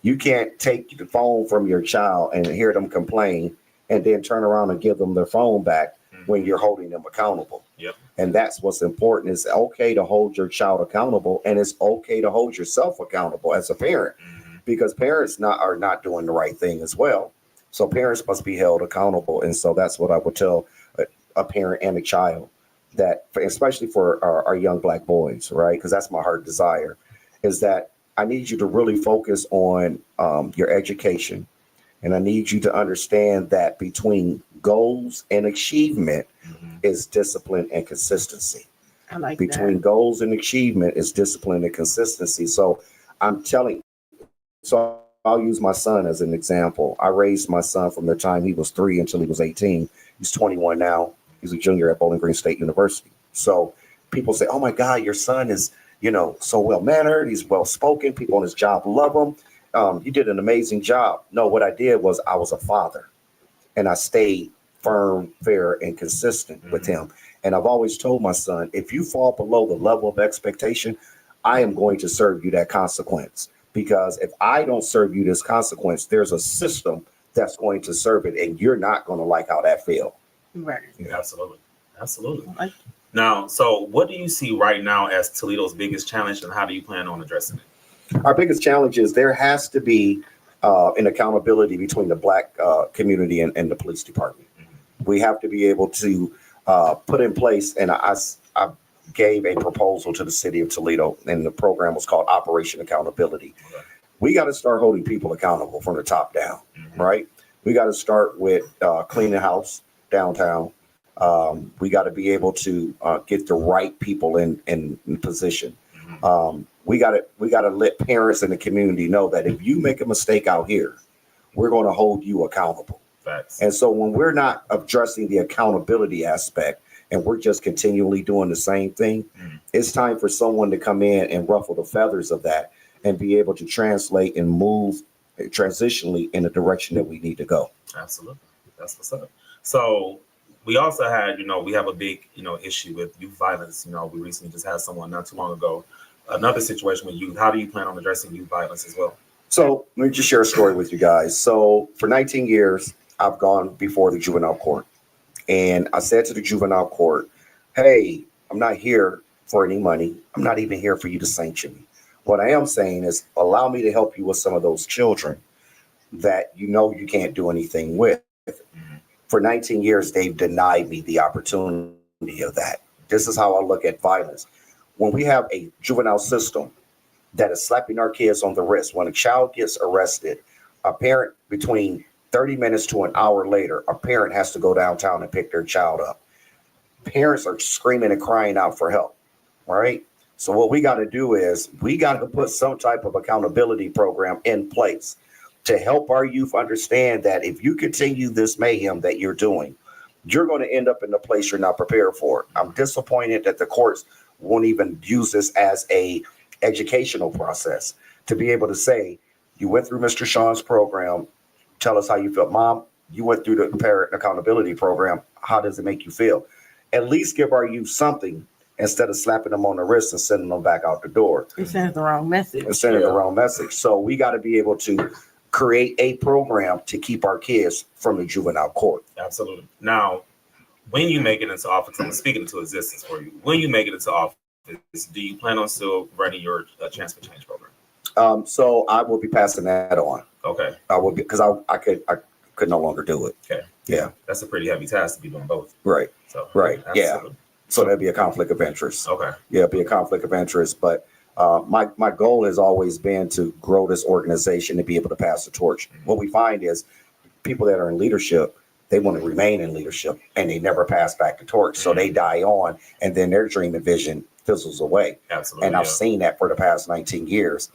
You can't take the phone from your child and hear them complain and then turn around and give them their phone back when you're holding them accountable. Yep. And that's what's important. It's okay to hold your child accountable, and it's okay to hold yourself accountable as a parent, because parents are not doing the right thing as well. So parents must be held accountable. And so that's what I would tell a parent and a child, that especially for our young Black boys, right? Because that's my heart desire, is that I need you to really focus on your education. And I need you to understand that between goals and achievement is discipline and consistency. I like between that. Goals and achievement is discipline and consistency. So I'll use my son as an example. I raised my son from the time he was 3 until he was 18. He's 21 now. He's a junior at Bowling Green State University. So people say, oh my God, your son is, so well-mannered. He's well-spoken. People on his job love him. You did an amazing job. No, what I did was I was a father, and I stayed firm, fair, and consistent with him. And I've always told my son, if you fall below the level of expectation, I am going to serve you that consequence. Because if I don't serve you this consequence, there's a system that's going to serve it, and you're not going to like how that feels. Right. Yeah, absolutely. Now, so what do you see right now as Toledo's biggest challenge, and how do you plan on addressing it? Our biggest challenge is there has to be an accountability between the Black community and the police department. We have to be able to put in place, and I gave a proposal to the city of Toledo, and the program was called Operation Accountability. Okay. We got to start holding people accountable from the top down, right? We got to start with cleaning house downtown, We got to be able to get the right people in position. We got to let parents in the community know that if you make a mistake out here, we're going to hold you accountable. Facts. And so when we're not addressing the accountability aspect and we're just continually doing the same thing, it's time for someone to come in and ruffle the feathers of that and be able to translate and move transitionally in the direction that we need to go. Absolutely. That's what's up. So we also had, we have a big, issue with youth violence. We recently just had someone not too long ago, another situation with youth. How do you plan on addressing youth violence as well? So let me just share a story with you guys. So for 19 years, I've gone before the juvenile court. And I said to the juvenile court, hey, I'm not here for any money. I'm not even here for you to sanction me. What I am saying is allow me to help you with some of those children that you can't do anything with. For 19 years, they've denied me the opportunity of that. This is how I look at violence. When we have a juvenile system that is slapping our kids on the wrist, when a child gets arrested, a parent between 30 minutes to an hour later, a parent has to go downtown and pick their child up. Parents are screaming and crying out for help, right? So what we got to do is we got to put some type of accountability program in place to help our youth understand that if you continue this mayhem that you're doing, you're going to end up in a place you're not prepared for. I'm disappointed that the courts won't even use this as a educational process to be able to say, you went through Mr. Shawn's program. Tell us how you felt. Mom, you went through the parent accountability program. How does it make you feel? At least give our youth something instead of slapping them on the wrist and sending them back out the door. It sends the wrong message. It's sending the wrong message. So we got to be able to create a program to keep our kids from the juvenile court. Absolutely. Now, when you make it into office, I'm speaking into existence for you. When you make it into office, do you plan on still running your Chance for Change program? So I will be passing that on. Okay. I will be, because I could no longer do it. Okay. Yeah. That's a pretty heavy task to be doing both. Right. So right. Absolutely. Yeah. So there'd be a conflict of interest. Okay. Yeah, it'd be a conflict of interest. But my goal has always been to grow this organization to be able to pass the torch. Mm-hmm. What we find is people that are in leadership, they want to remain in leadership and they never pass back the torch. Mm-hmm. So they die on and then their dream and vision fizzles away. Absolutely. And I've seen that for the past 19 years.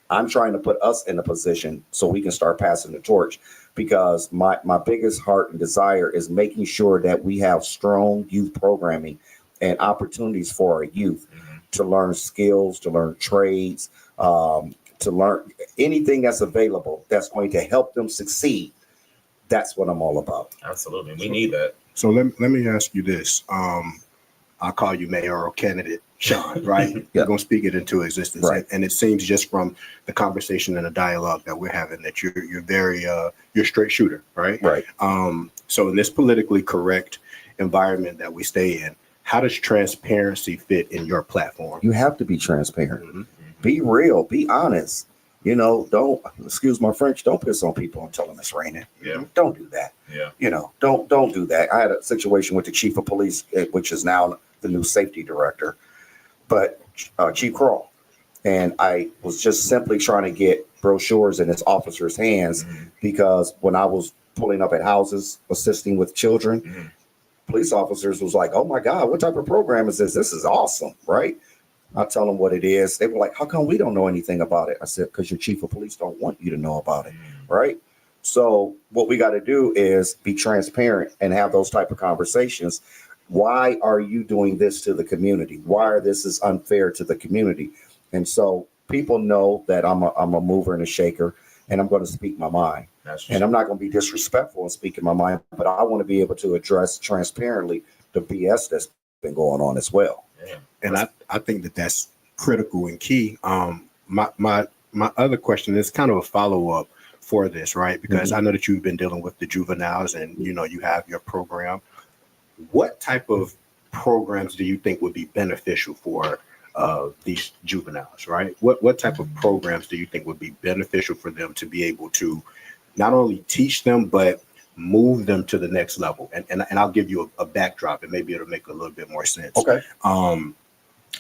I'm trying to put us in a position so we can start passing the torch, because my biggest heart and desire is making sure that we have strong youth programming and opportunities for our youth to learn skills, to learn trades, to learn anything that's available that's going to help them succeed. That's what I'm all about. Absolutely. We need that. So let me ask you this. I'll call you mayoral candidate Shawn, right? Yeah. You're going to speak it into existence. Right. And it seems just from the conversation and the dialogue that we're having that you're very, you're a straight shooter, right? Right. So in this politically correct environment that we stay in, how does transparency fit in your platform? You have to be transparent. Mm-hmm. Be real. Be honest. Don't, excuse my French, don't piss on people and tell them it's raining. Yeah. Don't do that. Yeah. Don't do that. I had a situation with the chief of police, which is now the new safety director, but Chief Crawl. And I was just simply trying to get brochures in his officers' hands because when I was pulling up at houses, assisting with children, police officers was like, oh my God, what type of program is this? This is awesome, right? I tell them what it is. They were like, how come we don't know anything about it? I said, because your chief of police don't want you to know about it, right? So what we got to do is be transparent and have those type of conversations. Why are you doing this to the community? Why this is unfair to the community? And so people know that I'm a mover and a shaker, and I'm going to speak my mind. And I'm not going to be disrespectful in speaking my mind, but I want to be able to address transparently the BS that's been going on as well. Yeah. And I think that that's critical and key. My other question is kind of a follow-up for this, right? Because I know that you've been dealing with the juveniles and, you have your program. What type of programs do you think would be beneficial for these juveniles, right? What type of programs do you think would be beneficial for them to be able to not only teach them, but move them to the next level? And I'll give you a backdrop and maybe it'll make a little bit more sense. Okay.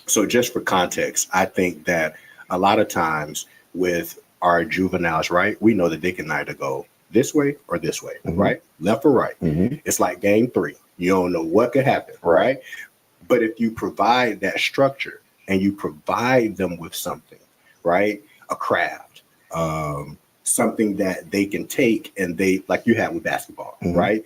So just for context, I think that a lot of times with our juveniles, right, we know that they can either go this way or this way, right? Left or right. It's like game 3. You don't know what could happen, right? But if you provide that structure and you provide them with something, right? A craft, something that they can take and they, like you had with basketball, right?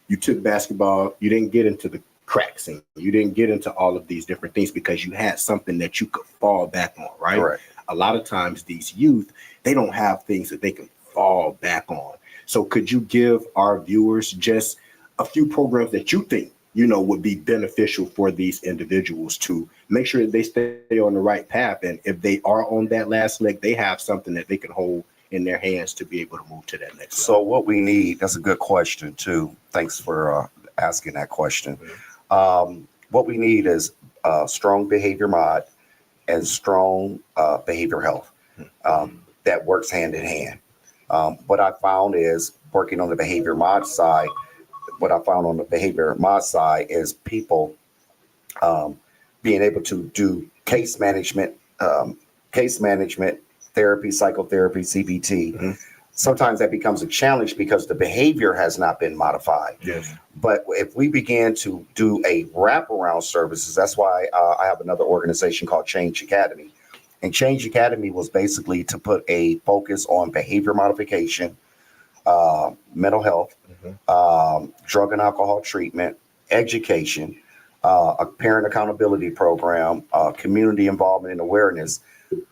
You took basketball, you didn't get into the crack scene. You didn't get into all of these different things because you had something that you could fall back on, right? Correct. A lot of times these youth, they don't have things that they can fall back on. So could you give our viewers just a few programs that you think, you know, would be beneficial for these individuals to make sure that they stay on the right path? And if they are on that last leg, they have something that they can hold in their hands to be able to move to that next So level. what we need, that's a good question too. Thanks for asking that question. What we need is strong behavior mod and strong behavior health that works hand in hand. What I found is working on the behavior mod side, is people being able to do case management, therapy, psychotherapy, CBT. Sometimes that becomes a challenge because the behavior has not been modified. Yes. But if we begin to do a wraparound services, that's why I have another organization called Change Academy. And Change Academy was basically to put a focus on behavior modification, mental health, drug and alcohol treatment, education, a parent accountability program, community involvement and awareness.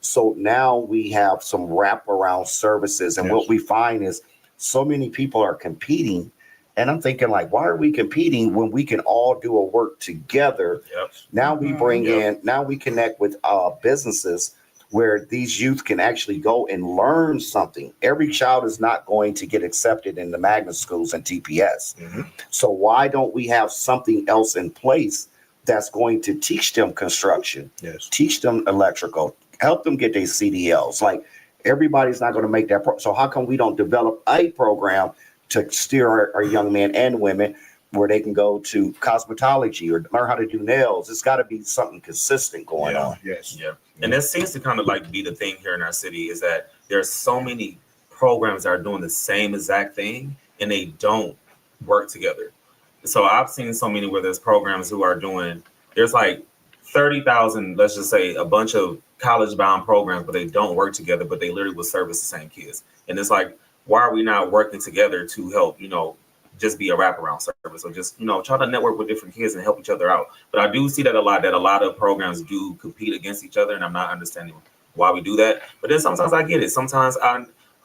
So now we have some wraparound services. And what we find is so many people are competing. And I'm thinking, like, why are we competing when we can all do a work together? Now we bring in, now we connect with businesses where these youth can actually go and learn something. Every child is not going to get accepted in the magnet schools and TPS. So why don't we have something else in place that's going to teach them construction, teach them electrical, help them get their CDLs? Like, everybody's not going to make that. So how come we don't develop a program to steer our young men and women where they can go to cosmetology or learn how to do nails? It's got to be something consistent going on. And that seems to kind of like be the thing here in our city, is that there's so many programs that are doing the same exact thing and they don't work together. So I've seen so many where there's programs who are doing, there's like 30,000, let's just say a bunch of college bound programs, but they don't work together, but they literally will service the same kids. And it's like, why are we not working together to help, you know, just be a wraparound service, or just, you know, try to network with different kids and help each other out? But I do see that a lot of programs do compete against each other, and I'm not understanding why we do that. But then sometimes I get it. Sometimes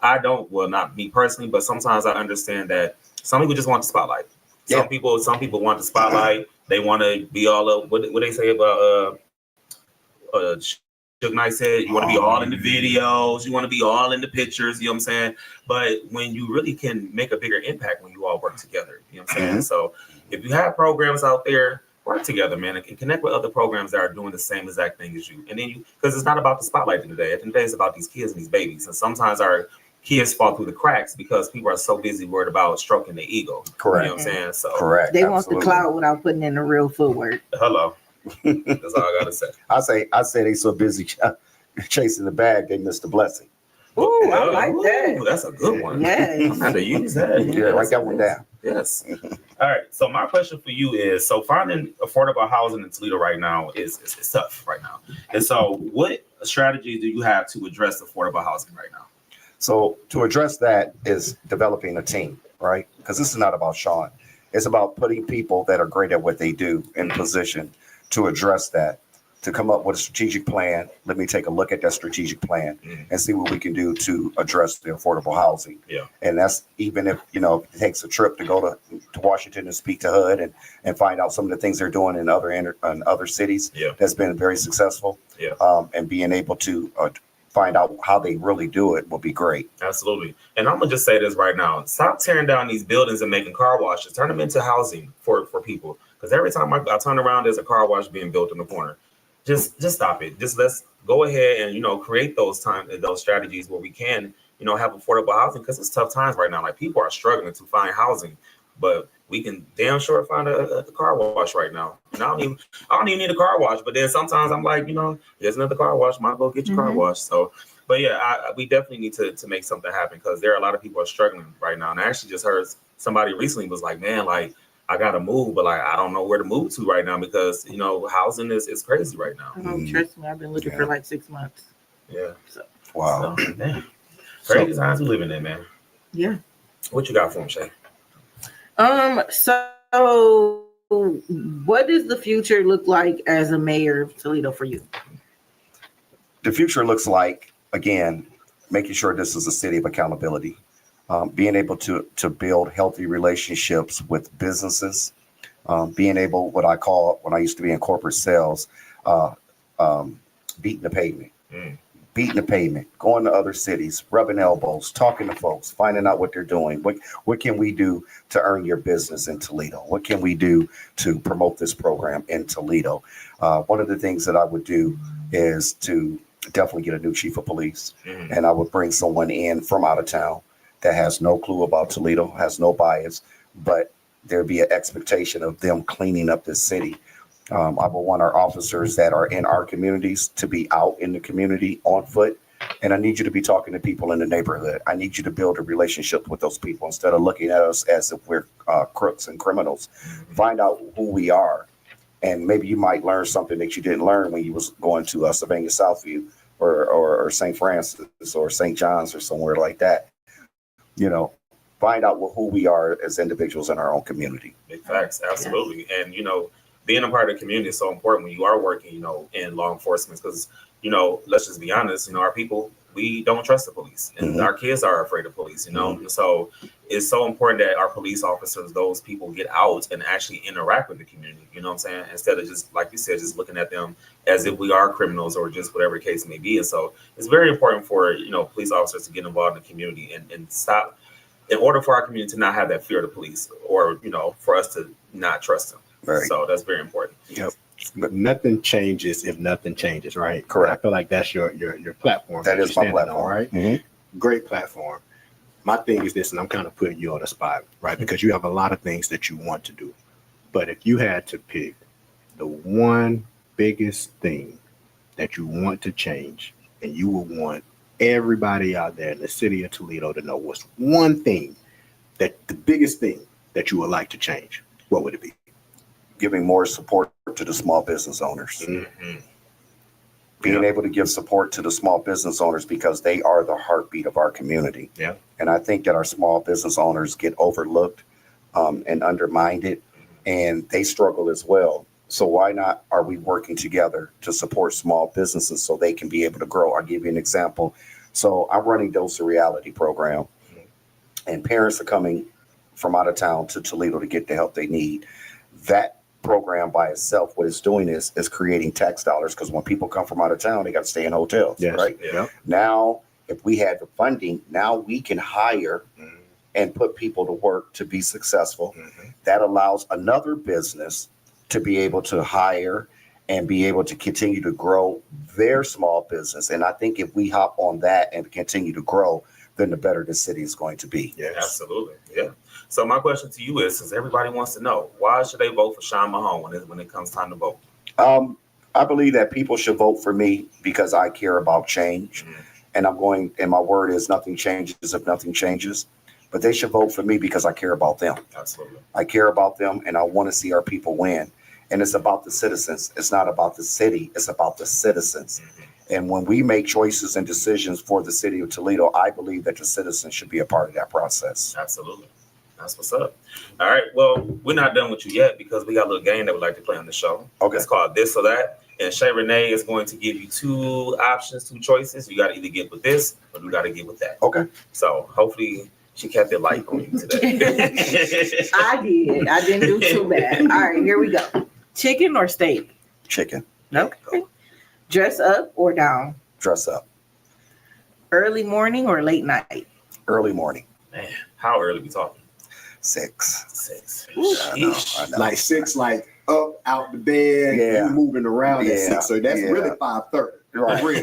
I don't, well, not me personally, but sometimes I understand that some people just want the spotlight. Some people want the spotlight. They want to be all up. What they say about Suge Knight said, you want to be all in the videos, you want to be all in the pictures, you know what I'm saying? But when you really can make a bigger impact when you all work together, you know what I'm saying? So if you have programs out there, work together, man, and connect with other programs that are doing the same exact thing as you. And then because it's not about the spotlight in the day. At the end of the day, it's about these kids and these babies. And sometimes our kids fall through the cracks because people are so busy worried about stroking their ego. Correct. You know what I'm saying? So correct. They want the cloud without putting in the real footwork. Hello. That's all I gotta say. I say they so busy chasing the bag, they missed the blessing. Ooh, I like that. That's a good one. Yes. I'm going to use that. Yeah, write that one down. Yes. All right. So my question for you is, so finding affordable housing in Toledo right now is tough right now. And so what strategy do you have to address affordable housing right now? So to address that is developing a team, right? Because this is not about Shawn. It's about putting people that are great at what they do in position to address that, to come up with a strategic plan. Let me take a look at that strategic plan and see what we can do to address the affordable housing. Yeah. And that's even if, you know, it takes a trip to go to Washington and speak to HUD and find out some of the things they're doing in other cities. Yeah. That's been very successful. Yeah. And being able to find out how they really do it will be great. Absolutely. And I'm gonna just say this right now. Stop tearing down these buildings and making car washes. Turn them into housing for people. Because every time I turn around, there's a car wash being built in the corner. Just stop it. Just let's go ahead and, you know, create those strategies where we can, you know, have affordable housing, because it's tough times right now. Like, people are struggling to find housing, but we can damn sure find a car wash right now. And I don't even need a car wash, but then sometimes I'm like, you know, there's another car wash, might go get your car washed. So, but yeah, we definitely need to make something happen, because there are a lot of people are struggling right now. And I actually just heard somebody recently was like, man, like, I gotta move, but like I don't know where to move to right now because housing is crazy right now. Trust me, I've been looking for like 6 months. Yeah. So. Wow. So, man. Crazy times we living in, man. Yeah. What you got for him, Shay? So what does the future look like as a mayor of Toledo for you? The future looks like, again, making sure this is a city of accountability, being able to build healthy relationships with businesses, being able, what I call, when I used to be in corporate sales, beating the pavement. Beating the pavement, going to other cities, rubbing elbows, talking to folks, finding out what they're doing. What can we do to earn your business in Toledo? What can we do to promote this program in Toledo? One of the things that I would do is to definitely get a new chief of police, and I would bring someone in from out of town that has no clue about Toledo, has no bias, but there'd be an expectation of them cleaning up this city. I would want our officers that are in our communities to be out in the community on foot. And I need you to be talking to people in the neighborhood. I need you to build a relationship with those people instead of looking at us as if we're crooks and criminals. Find out who we are. And maybe you might learn something that you didn't learn when you was going to Sylvania Southview or St. Francis or St. John's or somewhere like that. Find out who we are as individuals in our own community. Big facts. Absolutely. And, being a part of the community is so important when you are working, in law enforcement, because, let's just be honest, our people, we don't trust the police, and our kids are afraid of police, So it's so important that our police officers, those people, get out and actually interact with the community, you know what I'm saying? Instead of just, like you said, just looking at them as if we are criminals or just whatever the case may be. And so it's very important for, police officers to get involved in the community and stop, in order for our community to not have that fear of the police or, for us to not trust them. Right. So that's very important. Yep. But nothing changes if nothing changes, right? Correct. I feel like that's your platform. That is my platform, on, right? Mm-hmm. Great platform. My thing is this, and I'm kind of putting you on the spot, right? Because you have a lot of things that you want to do. But if you had to pick the one biggest thing that you want to change, and you would want everybody out there in the city of Toledo to know what's one thing, that the biggest thing that you would like to change, what would it be? Giving more support to the small business owners. Being able to give support to the small business owners because they are the heartbeat of our community. Yeah. And I think that our small business owners get overlooked and undermined, and they struggle as well. So why not are we working together to support small businesses so they can be able to grow? I'll give you an example. So I'm running Dose of Reality program, and parents are coming from out of town to Toledo to get the help they need. That program by itself, what it's doing is creating tax dollars, because when people come from out of town, they got to stay in hotels, right? Yeah. Now, if we had the funding, now we can hire and put people to work to be successful. That allows another business to be able to hire and be able to continue to grow their small business. And I think if we hop on that and continue to grow, then the better the city is going to be. Yes. Absolutely. Yeah. So my question to you is, since everybody wants to know, why should they vote for Shawn Mahone when it comes time to vote? I believe that people should vote for me because I care about change. And my word is nothing changes if nothing changes. But they should vote for me because I care about them. Absolutely. I care about them, and I want to see our people win. And it's about the citizens. It's not about the city. It's about the citizens. And when we make choices and decisions for the city of Toledo, I believe that the citizens should be a part of that process. Absolutely. That's what's up. All right. Well, we're not done with you yet because we got a little game that we'd like to play on the show. Okay. It's called This or That. And Shay Renee is going to give you two choices. You got to either get with this or you got to get with that. Okay. So hopefully she kept it light on you today. I did. I didn't do too bad. All right, here we go. Chicken or steak? Chicken. Okay. Dress up or down? Dress up. Early morning or late night? Early morning. Man, how early we talking? 6. I know. Like 6, like up out the bed, you moving around at 6. So that's really 5:30.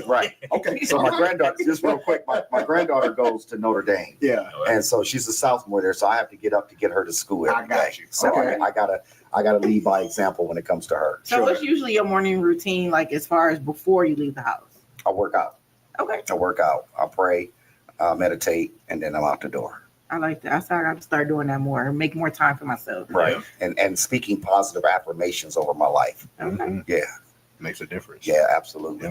Right. Okay. So my granddaughter, just real quick, my granddaughter goes to Notre Dame. Yeah. And so she's a sophomore there, so I have to get up to get her to school every day. I got you. So Okay. I gotta lead by example when it comes to her. So what's usually your morning routine like as far as before you leave the house? I work out. Okay. I work out. I pray, meditate, and then I'm out the door. I like that. I said I got to start doing that more, make more time for myself. Right. And speaking positive affirmations over my life. Okay. Yeah. Makes a difference. Yeah, absolutely.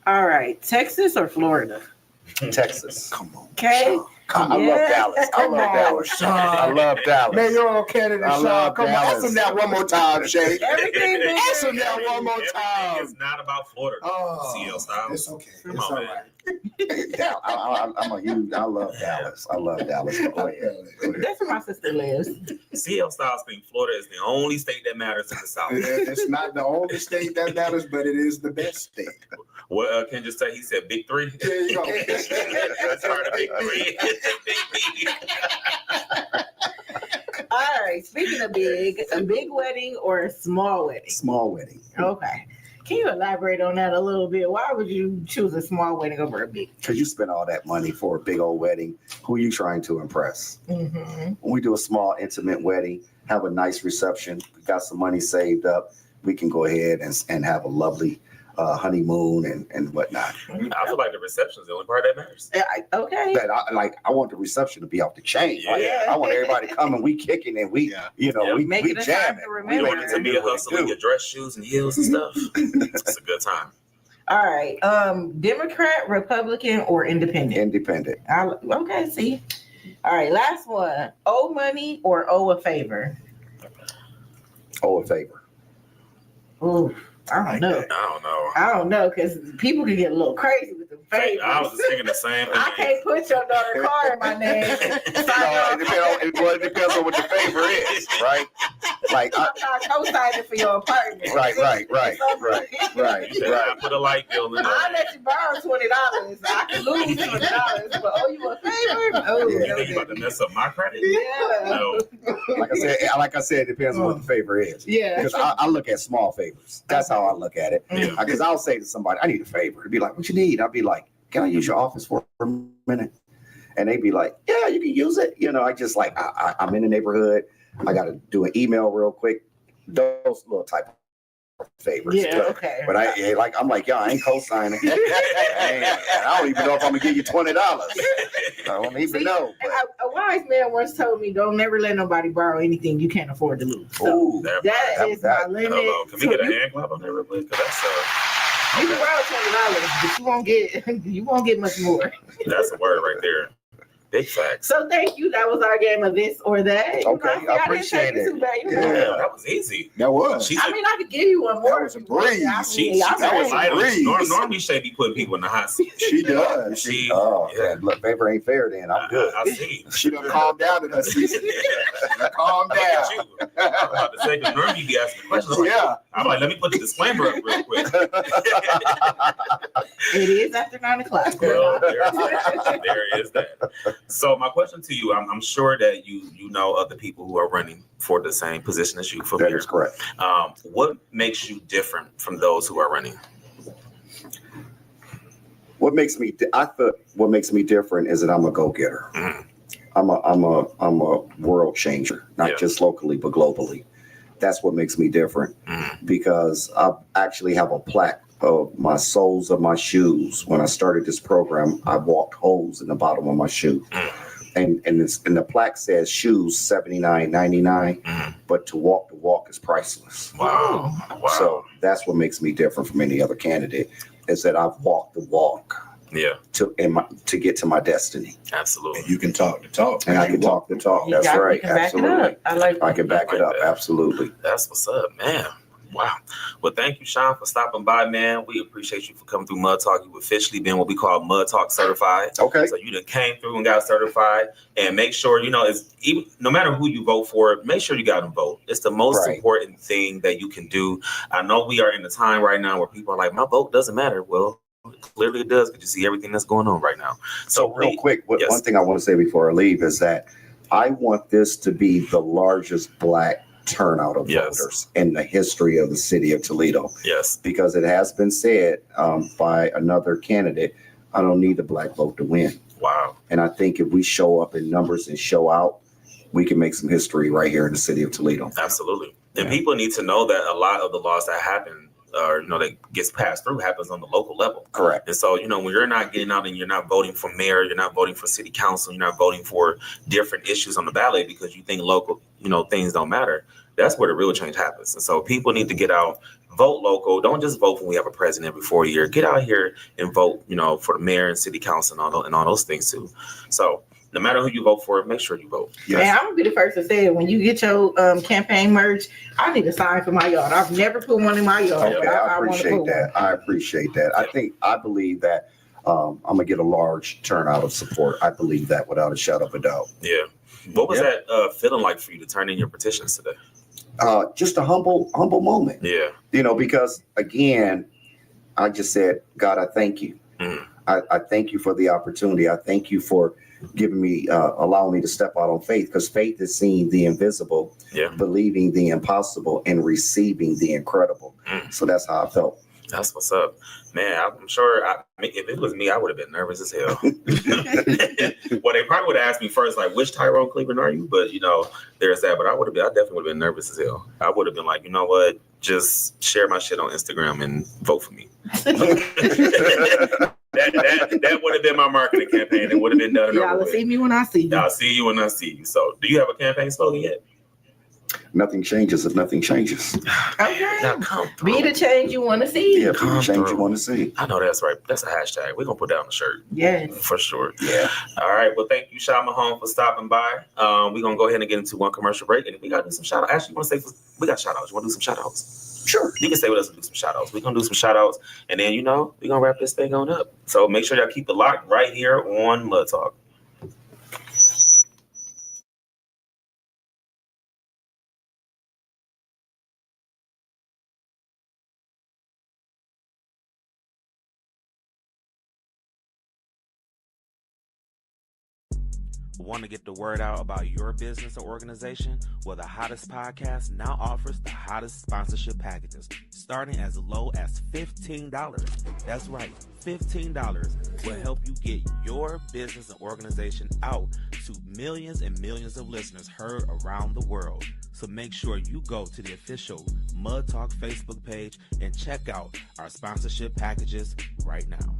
All right. Texas or Florida? Texas. Come on. Okay. I love Dallas. I love Dallas. I love Dallas. Mayoral candidate I Shawn. love Come on, Dallas. ask him that one more time, Shay. Everything been Ask him that one more Everything time. is not about Florida. CL Styles. It's okay. Come It's on, all man. right. Yeah, I'm a huge. I love Dallas. I love Dallas. Go ahead. That's where my sister lives. CL Styles think Florida is the only state that matters in the South. It's not the only state that matters, but it is the best state. What Ken just said? He said big three. There you go. That's part of big three. Big B. All right. Speaking of big, a big wedding or a small wedding? Small wedding. Okay. Can you elaborate on that a little bit? Why would you choose a small wedding over a big? Because you spend all that money for a big old wedding. Who are you trying to impress? Mm-hmm. When we do a small, intimate wedding, have a nice reception, we got some money saved up, we can go ahead and have a lovely honeymoon and whatnot. I feel like the reception is the only part that matters. Okay. That I want the reception to be off the chain. Right? Yeah. I want everybody coming, we kicking and we, we Make we it a time jamming. to You remember. want it to be a hustle with your dress shoes and heels and stuff. It's a good time. All right. Democrat, Republican, or independent? Independent. Okay, see. All right, last one. Owe money or owe a favor? Oh, a favor. Ooh, I don't know. I don't know, because people can get a little crazy with the favors. I was just thinking the same thing. I can't put your daughter's car in my name. It depends on what the favor is, right? Like I'm not co-signing for your apartment. Right. I put a light bill in there. I'll let you borrow $20. I can lose $20, but owe you a favor? Oh, You think you about to mess up my credit? yeah. No. Like I said, it depends on what the favor is. Yeah. Because I look at small favors. That's how I look at it. Yeah. Because I'll say to somebody, I need a favor. They'd be like, what you need? I'll be like, can I use your office for a minute? And they'd be like, yeah, you can use it. I just like, I'm in the neighborhood. I got to do an email real quick. Those little type of favors. Yeah, okay. But I'm like, I ain't co-signing. I don't even know if I'm going to give you $20. I don't even know. But. A wise man once told me, don't never let nobody borrow anything you can't afford to lose. So Ooh, that is my limit. Hello. Can we get a hand clap on that real quick? Because that's You can borrow $20, but you won't get much more. that's a word right there. Big facts. So thank you. That was our game of this or that. Okay, I appreciate it. Too bad, Yeah. That was easy. That was. I mean, I could give you one more. That was a breeze. That was I breeze. Normally, Shay be putting people in the hot seat. She does. Look, favor ain't fair then. I'm good. I see. She done calmed down in her season. Calm Look at down. you. I'm about to say, because normally you be asking questions. I'm like, let me put the disclaimer up real quick. It is after 9 o'clock. Well, there is that. So my question to you, I'm sure that you know other people who are running for the same position as you for That mayor. is correct. What makes you different from those who are running? What makes me different is that I'm a go-getter. Mhm. I'm a world changer, not Yeah. just locally but globally. That's what makes me different because I actually have a plaque of my soles of my shoes. When I started this program, I walked holes in the bottom of my shoe. And the plaque says shoes $79.99, but to walk the walk is priceless. Wow. So that's what makes me different from any other candidate is that I've walked the walk Yeah, to get to my destiny. absolutely. And you can talk the talk. And I can talk the talk. That's right. You can back it Absolutely. up. I like I can back it up. that. Absolutely. That's what's up, man. Wow. Well, thank you, Shawn, for stopping by, man. We appreciate you for coming through Mud Talk. You've officially been what we call Mud Talk certified. Okay. So you done came through and got certified. And make sure, no matter who you vote for, make sure you got them vote. It's the most Right. important thing that you can do. I know we are in a time right now where people are like, my vote doesn't matter. Well, clearly it does, because you see everything that's going on right now. So real quick, Yes. one thing I want to say before I leave is that I want this to be the largest Black turnout of Yes. voters in the history of the city of Toledo, Yes. because it has been said by another candidate, I don't need the Black vote to win. Wow. And I think if we show up in numbers and show out, we can make some history right here in the city of Toledo. Absolutely. And Yeah. people need to know that a lot of the laws that happen or that gets passed through happens on the local level. Correct. And so, when you're not getting out and you're not voting for mayor, you're not voting for city council, you're not voting for different issues on the ballot because you think local, things don't matter. That's where the real change happens. And so people need to get out, vote local. Don't just vote when we have a president every 4 years. Get out here and vote, for the mayor and city council and all those things too. So no matter who you vote for, make sure you vote. Yes. And I'm gonna be the first to say it. When you get your campaign merch, I need a sign for my yard. I've never put one in my yard. Okay, I appreciate that. I appreciate that. I believe that I'm gonna get a large turnout of support. I believe that without a shadow of a doubt. Yeah. What was that feeling like for you to turn in your petitions today? Just a humble moment. Yeah. Because again, I just said, God, I thank you. Mm. I thank you for the opportunity. I thank you for giving me, allowing me to step out on faith, because faith is seeing the invisible, believing the impossible, and receiving the incredible. So that's how I felt. That's what's up, man. I'm sure if it was me, I would have been nervous as hell. Well, they probably would have asked me first, like, which Tyrone Cleveland are you? But there's that. But I definitely would have been nervous as hell. I would have been like, you know what? Just share my shit on Instagram and vote for me. That would have been my marketing campaign. It would have been done. Y'all see me when I see you. Y'all see you when I see you. So, do you have a campaign slogan yet? Nothing changes if nothing changes. Okay. Now come through. Be the change you want to see. Yeah, be the change you want to see. I know that's right. That's a hashtag. We're gonna put that on the shirt. Yes. For sure. Yeah. All right. Well, thank you, Shawn Mahone, for stopping by. We're gonna go ahead and get into one commercial break, and we gotta do some shout outs. Actually, you want to say we got shout outs? You want to do some shout outs? Sure. You can stay with us and do some shout outs. We're gonna do some shout outs, and then we're gonna wrap this thing on up. So make sure y'all keep it locked right here on Mud Talk. Want to get the word out about your business or organization? Well, the Hottest Podcast now offers the hottest sponsorship packages, starting as low as $15. That's right, $15 will help you get your business and organization out to millions and millions of listeners heard around the world. So make sure you go to the official Mud Talk Facebook page and check out our sponsorship packages right now.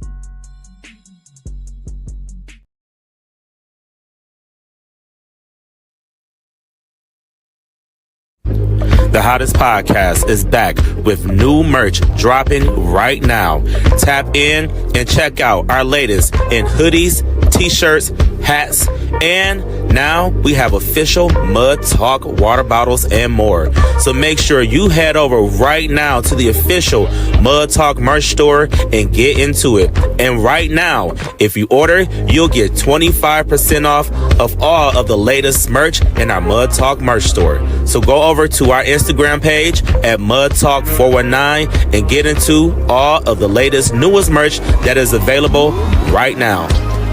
The Hottest Podcast is back with new merch dropping right now. Tap in and check out our latest in hoodies, t-shirts, hats, and now we have official Mud Talk water bottles and more. So make sure you head over right now to the official Mud Talk merch store and get into it. And right now, if you order, you'll get 25% off of all of the latest merch in our Mud Talk merch store. So go over to our Instagram page at Mud Talk 419 and get into all of the latest, newest merch that is available right now.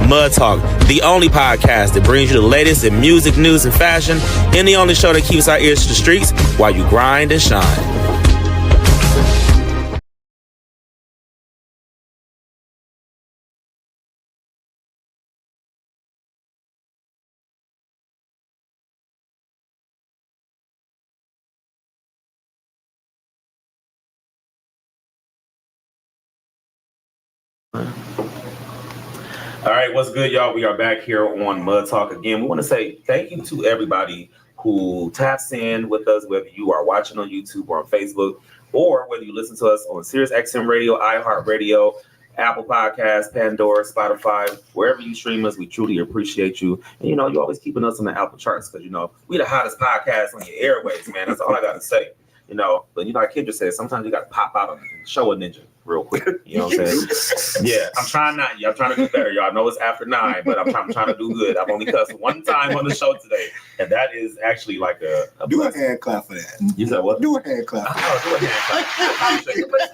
Mud Talk, the only podcast that brings you the latest in music, news, and fashion, and the only show that keeps our ears to the streets while you grind and shine. All right, what's good, y'all? We are back here on Mud Talk again. We want to say thank you to everybody who taps in with us, whether you are watching on YouTube or on Facebook, or whether you listen to us on Sirius XM Radio, iHeartRadio, Apple Podcasts, Pandora, Spotify, wherever you stream us. We truly appreciate you. And, you're always keeping us on the Apple charts because, we the hottest podcast on your airways, man. That's all I got to say. But like Kendra said, sometimes you got to pop out and show a ninja real quick. You know what I'm saying? Yeah, I'm trying to do better. Y'all know it's after 9, but I'm trying to do good. I've only cussed one time on the show today, and that is actually like a do a hand clap for that. You said what? Do a hand clap. Oh, do a hand clap.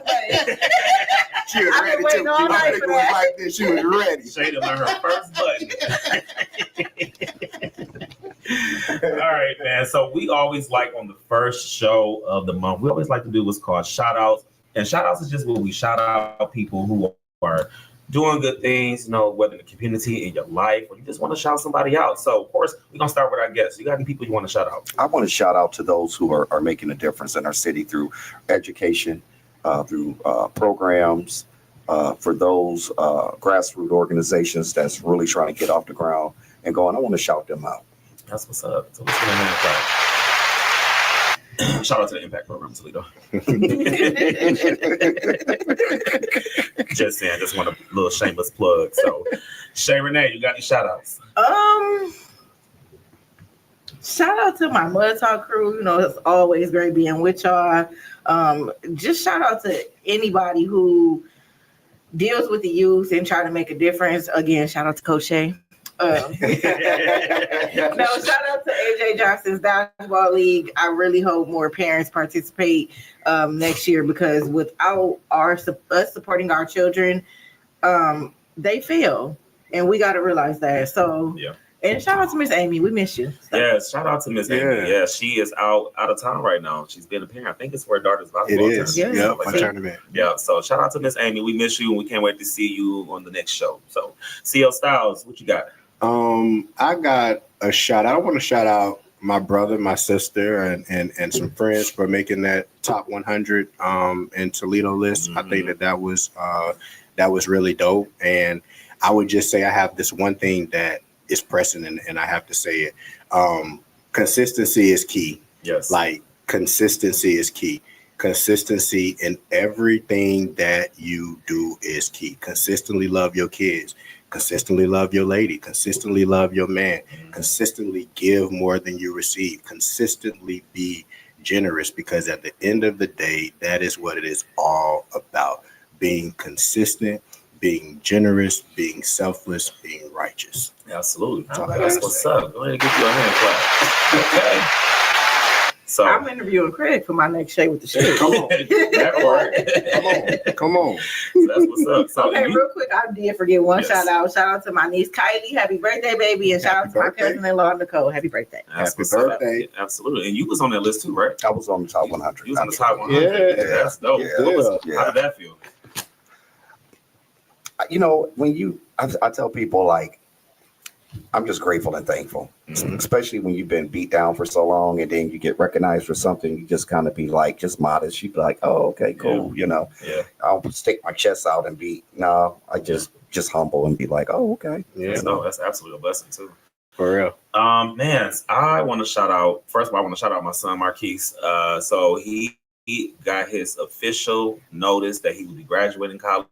She was ready to. Like this. She was ready. Shayda learned her first button. All right, man. So we always like on the first show of the month, we always like to do what's called shout outs. And shout outs is just where we shout out people who are doing good things, whether in the community, in your life, or you just want to shout somebody out. So, of course, we're going to start with our guests. You got any people you want to shout out? I want to shout out to those who are making a difference in our city through education, through programs for those grassroots organizations that's really trying to get off the ground and going. I want to shout them out. That's what's up. So let's get a hand clap. Shout out to the Impact Program, Toledo. Just saying, just want a little shameless plug. So, Shay Renee, you got any shout outs? Shout out to my Mud Talk crew. You know, it's always great being with y'all. Just shout out to anybody who deals with the youth and try to make a difference. Again, shout out to Coach Shay. No, shout out to AJ Johnson's Dodgeball League. I really hope more parents participate next year, because without us supporting our children, they fail. And we got to realize that. So, yeah. And shout out to Miss Amy. We miss you. Yes, shout out to Miss Amy. Yeah, she is out of town right now. She's been a parent. I think it's for her daughter's volleyball It is. tournament. Yeah, Like my that. tournament. Yeah, so shout out to Miss Amy. We miss you, and we can't wait to see you on the next show. So, CL Styles, what you got? I got a shout out. I want to shout out my brother, my sister, and some friends for making that top 100 in Toledo list. I think that was really dope. And I would just say I have this one thing that is pressing, and I have to say it. Consistency is key. Yes. Like, consistency is key. Consistency in everything that you do is key. Consistently love your kids. Consistently love your lady. Consistently love your man. Consistently give more than you receive. Consistently be generous, because at the end of the day, that is what it is all about. Being consistent, being generous, being selfless, being righteous. Absolutely. That's all I That's gotta what's say. up. Go ahead and give you a hand clap. Okay. So, I'm interviewing Craig for my next Shay with the Shoe. Come on. that part. Come on. That's what's up. So, Okay, real quick, I did forget one Yes. shout out. Shout out to my niece Kylie. Happy birthday, baby. And shout out Happy to my birthday. cousin-in-law, Nicole. Happy birthday. That's Happy what's up. birthday. Absolutely. And you was on that list too, right? I was on the top 100. You was on the top 100. Yeah. That's dope. Yeah. What was- Yeah. How did that feel? You know, when I tell people, like, I'm just grateful and thankful, especially when you've been beat down for so long and then you get recognized for something. You just kind of be like, just modest. You'd be like, oh, okay, cool. You know, Yeah. I'll stick my chest out and be, no, I just humble and be like, oh, okay. Yeah, No, that's absolutely a blessing too. for real. Man, I want to shout out. First of all, I want to shout out my son Marquise. So he got his official notice that he will be graduating college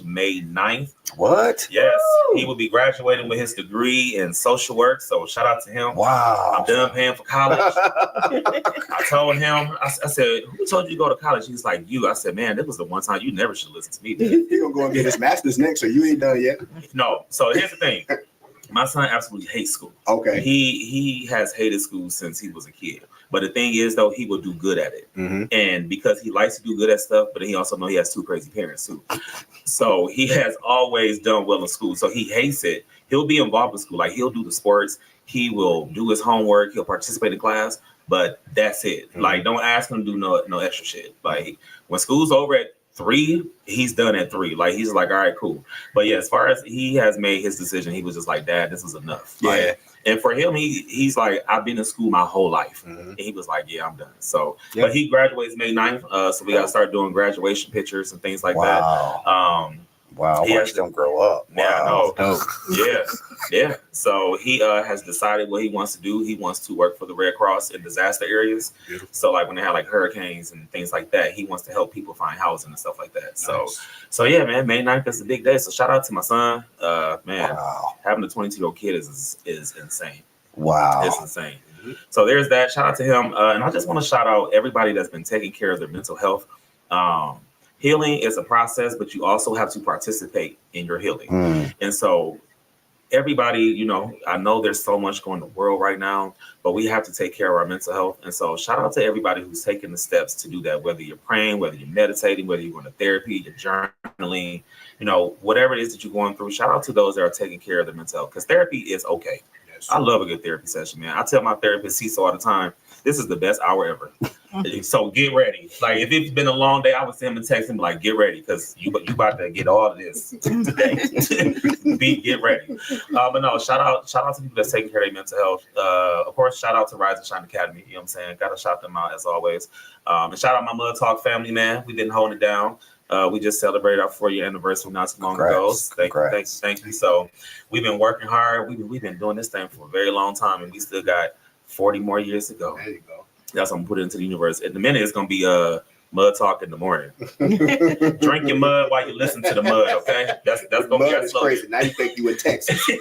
May 9th. What? Yes, he will be graduating with his degree in social work. So shout out to him. Wow. I'm done paying for college. I told him, I said, who told you to go to college? He's like, you. I said, man, this was the one time you never should listen to me. Man. He gonna go and get his master's next, so you ain't done yet. No. So here's the thing. My son absolutely hates school. Okay. He has hated school since he was a kid. But the thing is, though, he will do good at it. And because he likes to do good at stuff, but he also knows he has two crazy parents, too. So he has always done well in school. So he hates it. He'll be involved in school. Like, he'll do the sports. He will do his homework. He'll participate in class. But that's it. Like, don't ask him to do no extra shit. Like, when school's over at 3, he's done at 3. Like, he's like, all right, cool. But yeah, as far as he has made his decision, he was just like, Dad, this is enough. Yeah. Like, and for him, he's like, I've been in school my whole life. And he was like, yeah, I'm done. So, but he graduates May 9th. So we got to start doing graduation pictures and things like that. Wow. He Watch has them grow up. Yeah, I know. Dope. Yeah. So he has decided what he wants to do. He wants to work for the Red Cross in disaster areas. Beautiful. So like when they have like hurricanes and things like that, he wants to help people find housing and stuff like that. So yeah, man, May 9th is a big day. So shout out to my son. Man, having a 22-year-old kid is insane. Wow. It's insane. So there's that. Shout out to him. And I just want to shout out everybody that's been taking care of their mental health. Healing is a process, but you also have to participate in your healing. And so everybody, you know, I know there's so much going in the world right now, but we have to take care of our mental health. And so shout out to everybody who's taking the steps to do that, whether you're praying, whether you're meditating, whether you're going to therapy, you're journaling, you know, whatever it is that you're going through. Shout out to those that are taking care of their mental health, because therapy is okay. I love a good therapy session, man. I tell my therapist, CISO, all the time, this is the best hour ever. So get ready. Like if it's been a long day, I would send him a text and be like, get ready, because you about to get all of this today. Get ready. But no, shout out to people that's taking care of their mental health. Of course, shout out to Rise and Shine Academy. You know what I'm saying? Gotta shout them out as always. And shout out my Mud Talk family, man. We've been holding it down. We just celebrated our 4-year anniversary not too long ago. Thank you. So we've been working hard. We've been doing this thing for a very long time, and we still got 40 more years to go. There you go. That's what I'm putting into the universe. At the minute, it's gonna be Mud Talk in the morning. Drink your mud while you listen to the mud. Okay, that's gonna be our slogan. Crazy. Now you think you in Texas. You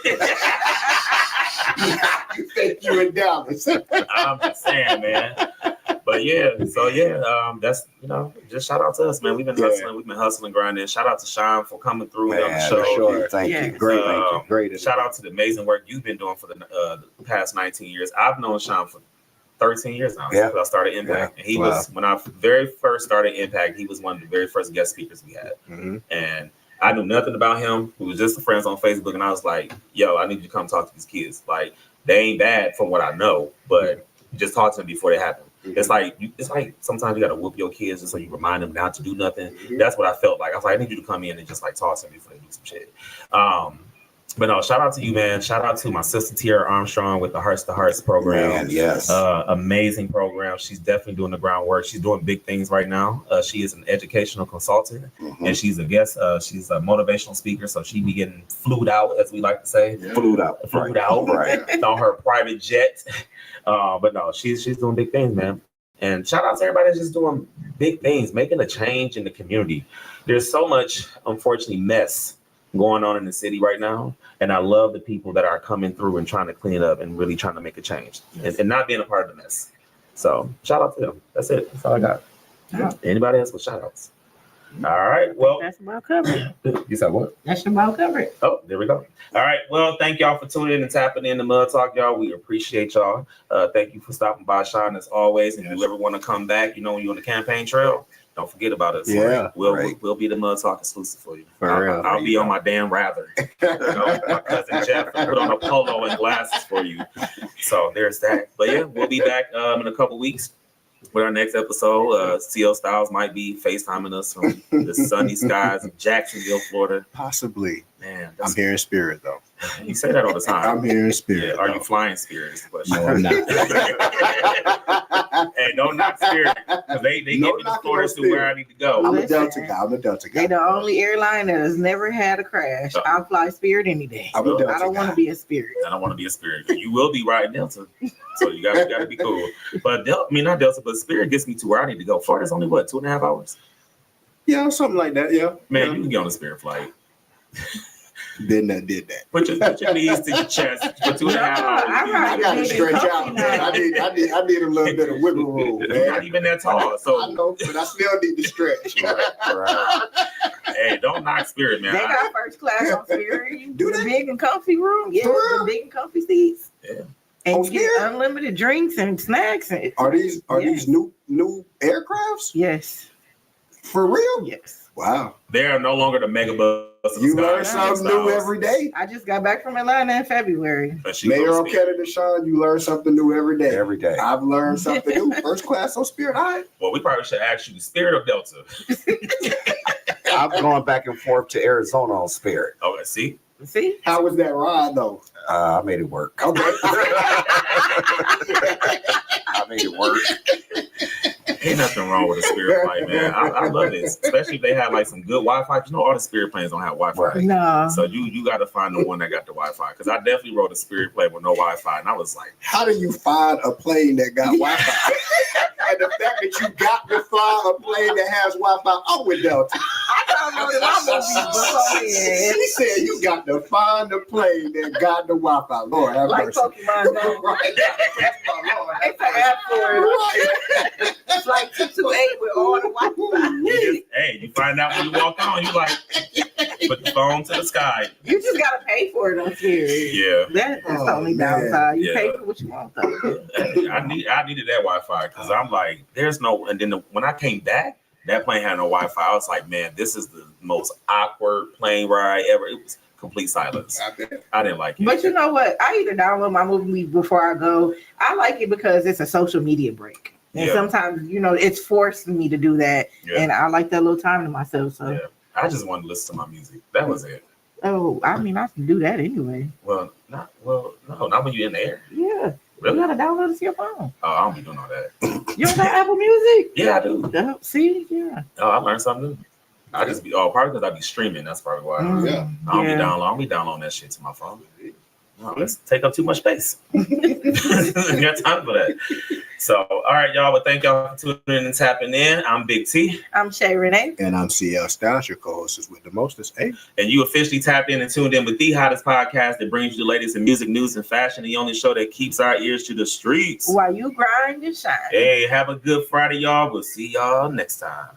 think you in Dallas. I'm just saying, man. But yeah, so that's just shout out to us, man. We've been hustling, grinding. Shout out to Shawn for coming through on the show. Sure. Thank you. Great. Shout out to the amazing work you've been doing for the past 19 years. I've known Shawn for 13 years now. Yeah. Since I started Impact. And he was, when I very first started Impact, he was one of the very first guest speakers we had. Mm-hmm. And I knew nothing about him. We were just friends on Facebook, and I was like, yo, I need you to come talk to these kids. Like, they ain't bad from what I know, but just talk to them before they happen. Mm-hmm. It's like sometimes you gotta whoop your kids just so you remind them not to do nothing. Mm-hmm. That's what I felt like. I was like, I need you to come in and just like talk to them before they do some shit. But no, shout out to you, man. Shout out to my sister Tiara Armstrong with the Hearts to Hearts program. Man, yes. Amazing program. She's definitely doing the groundwork. She's doing big things right now. She is an educational consultant, and she's a guest. She's a motivational speaker, so she be getting flued out, as we like to say. Yeah. Flued out right. On her private jet. But no, she's doing big things, man. And shout out to everybody that's just doing big things, making a change in the community. There's so much, unfortunately, mess going on in the city right now, and I love the people that are coming through and trying to clean it up and really trying to make a change and not being a part of the mess. So shout out to them. That's it. That's all I got. Yeah. Anybody else with shout outs? All right. Well, that's about covered. You said what? That's about covered. Oh, there we go. All right. Well, thank y'all for tuning in and tapping in the Mud Talk, y'all. We appreciate y'all. Thank you for stopping by, Shawn, as always. If you ever want to come back, when you're on the campaign trail, don't forget about us. Yeah, we'll be the Mud Talk exclusive for you. I'll be on my damn rather. My cousin Jeff will put on a polo and glasses for you. So there's that. But yeah, we'll be back in a couple weeks with our next episode. CL Styles might be FaceTiming us from the sunny skies of Jacksonville, Florida. Possibly. Man, I'm here in spirit though. You say that all the time. I'm here in spirit. Yeah, are you flying Spirit is the question. No, I'm not. Hey, don't knock Spirit, because they give me the stories to where I need to go. I'm a Delta guy. They're the only airline that has never had a crash. I'll fly Spirit any day. I don't want to be a Spirit. I don't want to be a Spirit. You will be riding Delta, so you gotta be cool. But not Delta, but Spirit gets me to where I need to go. Florida's only 2.5 hours. Yeah, something like that. Yeah, man, you can get on a Spirit flight. Did that. Put your knees to your chest for 2.5 hours. I gotta stretch out, man. I need a little bit of wiggle room, man. You're not even that tall, so I know, but I still need to stretch. Right. Hey, don't knock Spirit, man. They got first class on Spirit. Do the big and comfy room. Yeah, the big and comfy seats. Yeah. And you get unlimited drinks and snacks. And are these new aircrafts? Yes. For real? Yes. Wow. They are no longer the mega bus. You learn something new every day. I just got back from Atlanta in February. Mayoral, Canada, Shawn, you learn something new every day. Every day. I've learned something new. First class on Spirit. All right. Well, we probably should ask you, Spirit or Delta? I've gone back and forth to Arizona on Spirit. Okay, see? How was that ride, though? I made it work. Okay. I made it work. Ain't nothing wrong with a Spirit flight, man. I love this, especially if they have like some good Wi-Fi. All the Spirit planes don't have Wi-Fi. Right. No. So you got to find the one that got the Wi-Fi. Because I definitely rode a Spirit plane with no Wi-Fi, and I was like, how do you find a plane that got Wi-Fi? And the fact that you got to fly a plane that has Wi-Fi, I'm with Delta. She said you got to find a plane that got the Wi-Fi. Lord have mercy. Pokemon Go. Right. It's an app for it. It's like 228 with all the Wi-Fi. You find out when you walk on, you like, put the phone to the sky. You just got to pay for it on Spirit. Yeah. That's the only downside. You pay for what you want, though. I needed that Wi-Fi because I'm like, there's no, and then when I came back, that plane had no Wi-Fi. I was like, man, this is the most awkward plane ride ever. It was complete silence. I bet. I didn't like it. But you know what? I either download my movie before I go. I like it because it's a social media break. And sometimes, it's forced me to do that. Yeah. And I like that little time to myself. So I just wanted to listen to my music. That was it. Oh, I mean, I can do that anyway. No, not when you're in the air. Yeah. Really? You gotta download it to your phone. Oh, I don't be doing all that. You don't got Apple Music? Yeah, I do. See? Yeah. Oh, I learned something new. I just be probably because I be streaming. That's probably why. Yeah. I don't be downloading that shit to my phone. No, it's take up too much space. I got time for that. So, all right, y'all. Well, thank y'all for tuning in and tapping in. I'm Big T. I'm Shay Renee. And I'm CL Styles, your co-host with the mostest. Hey. And you officially tapped in and tuned in with the hottest podcast that brings you the latest in music, news, and fashion. The only show that keeps our ears to the streets. While you grind and shine. Hey, have a good Friday, y'all. We'll see y'all next time.